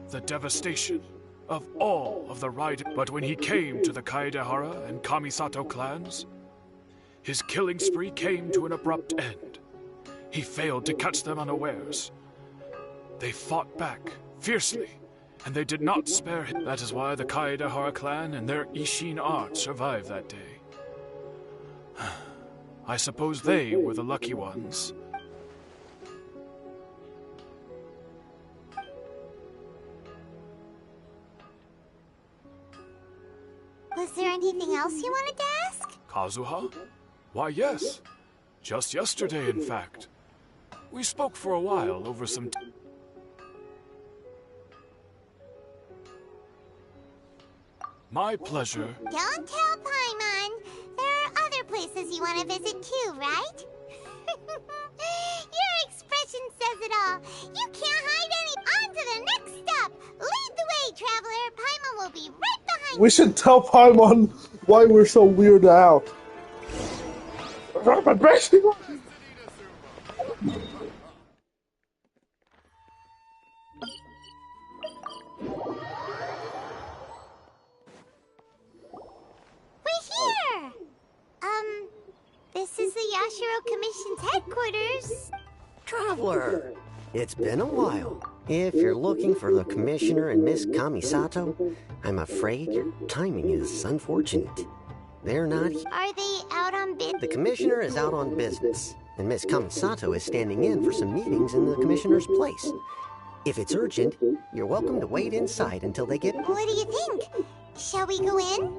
the devastation of all of the Raiden. But when he came to the Kaedehara and Kamisato clans, his killing spree came to an abrupt end. He failed to catch them unawares. They fought back fiercely, and they did not spare him. That is why the Kaedehara clan and their Ishin art survived that day. I suppose they were the lucky ones. Was there anything else you wanted to ask? Kazuha? Why, yes. Just yesterday, in fact. We spoke for a while over some... My pleasure. Don't tell Paimon. There are other places you want to visit too, right? Your expression says it all. You can't hide any. On to the next stop. Lead the way, traveler. Paimon will be right behind We should tell Paimon why we're so weirded out. We're here! This is the Yashiro Commission's headquarters. Traveler, it's been a while. If you're looking for the Commissioner and Miss Kamisato, I'm afraid your timing is unfortunate. They're not here. Are they out on business? The Commissioner is out on business, and Miss Kamisato is standing in for some meetings in the Commissioner's place. If it's urgent, you're welcome to wait inside until they get... What do you think? Shall we go in?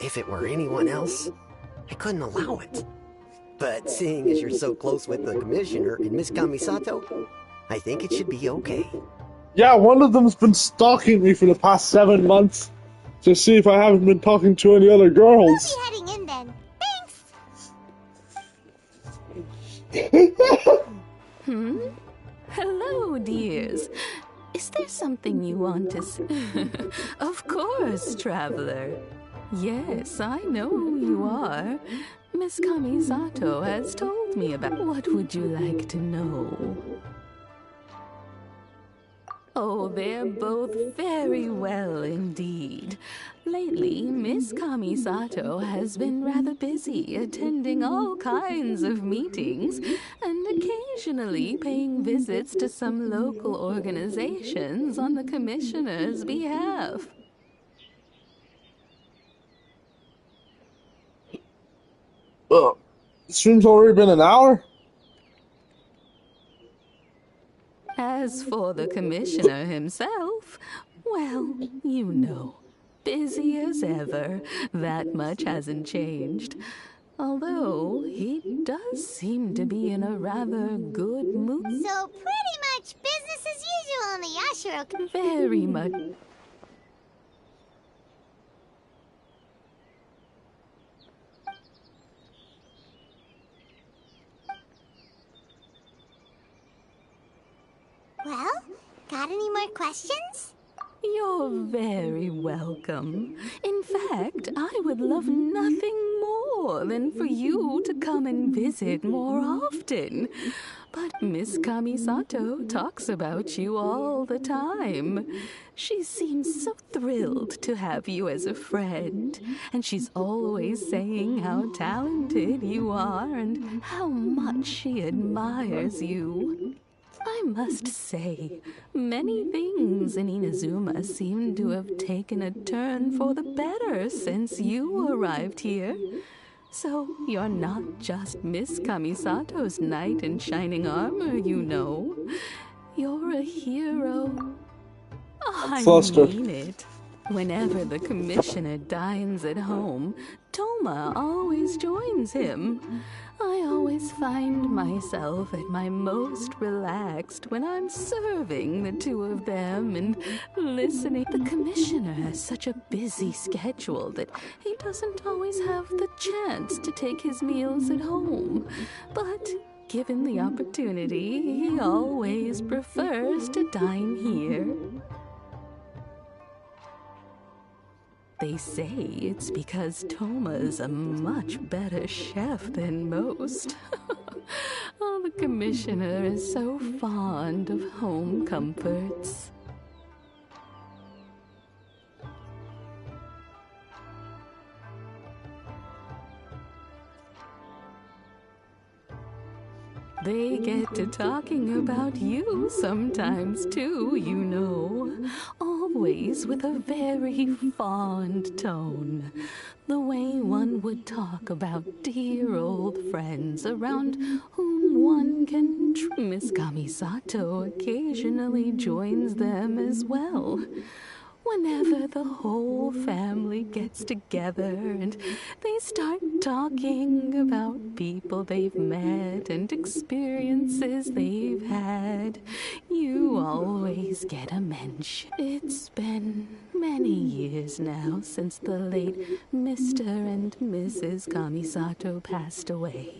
If it were anyone else, I couldn't allow it. But seeing as you're so close with the Commissioner and Miss Kamisato, I think it should be okay. Yeah, one of them's been stalking me for the past 7 months to see if I haven't been talking to any other girls. We'll be heading in then. Thanks! Hello, dears. Is there something you want to say? Of course, traveler. Yes, I know who you are. Miss Kamisato has told me about. What would you like to know? Oh, they're both very well indeed. Lately, Miss Kamisato has been rather busy attending all kinds of meetings and occasionally paying visits to some local organizations on the Commissioner's behalf. The stream's already been an hour? As for the Commissioner himself, well, you know, busy as ever. That much hasn't changed. Although, he does seem to be in a rather good mood. So pretty much business as usual in the Yashiro. Very much. Well, got any more questions? You're very welcome. In fact, I would love nothing more than for you to come and visit more often. But Miss Kamisato talks about you all the time. She seems so thrilled to have you as a friend, and she's always saying how talented you are and how much she admires you. I must say, many things in Inazuma seem to have taken a turn for the better since you arrived here. So you're not just Miss Kamisato's knight in shining armor, you know. You're a hero. I mean it. Whenever the Commissioner dines at home, Toma always joins him. I always find myself at my most relaxed when I'm serving the two of them and listening. The Commissioner has such a busy schedule that he doesn't always have the chance to take his meals at home. But given the opportunity, he always prefers to dine here. They say it's because Toma's a much better chef than most. Oh, the Commissioner is so fond of home comforts. They get to talking about you sometimes too, you know. Always with a very fond tone. The way one would talk about dear old friends around whom one can... Miss Kamisato occasionally joins them as well. Whenever the whole family gets together and they start talking about people they've met and experiences they've had, you always get a mention. It's been many years now since the late Mr. and Mrs. Kamisato passed away.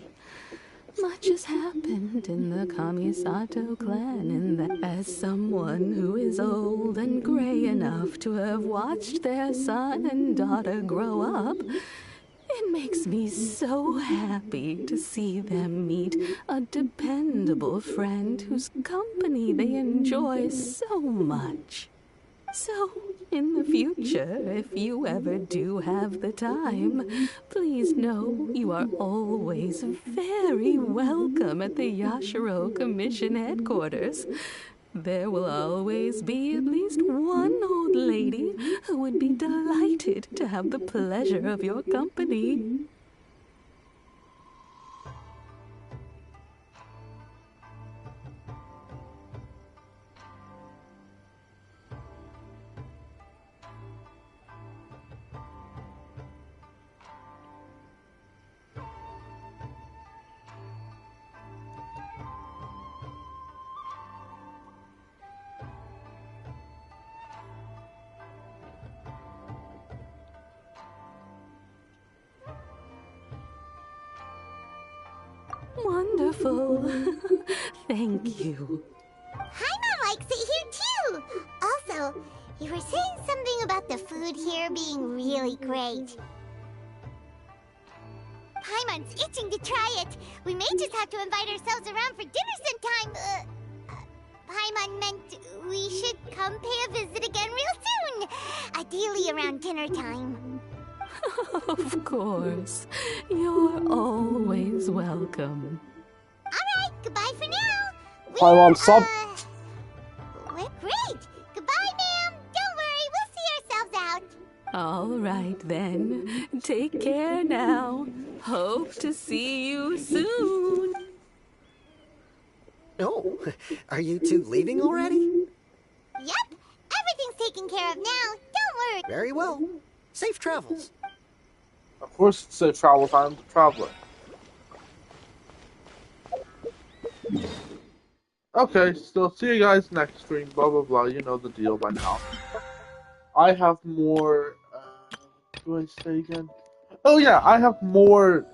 Much has happened in the Kamisato clan, and that as someone who is old and gray enough to have watched their son and daughter grow up, it makes me so happy to see them meet a dependable friend whose company they enjoy so much. So, in the future, if you ever do have the time, please know you are always very welcome at the Yashiro Commission headquarters. There will always be at least one old lady who would be delighted to have the pleasure of your company. Wonderful. Thank you. Paimon likes it here too. Also, you were saying something about the food here being really great. Paimon's itching to try it. We may just have to invite ourselves around for dinner sometime. Paimon meant we should come pay a visit again real soon. Ideally around dinner time. Of course. You're always welcome. Alright, goodbye for now. Paimon, stop. We're great. Goodbye, ma'am. Don't worry, we'll see ourselves out. All right, then. Take care now. Hope to see you soon. Oh, are you two leaving already? Yep, everything's taken care of now. Don't worry. Very well. Safe travels. Of course, it's safe travel time to traveler. Okay, so see you guys next stream, blah blah blah, you know the deal by now. I have more, what do I say again? Oh yeah, I have more,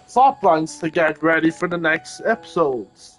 thought lines to get ready for the next episodes.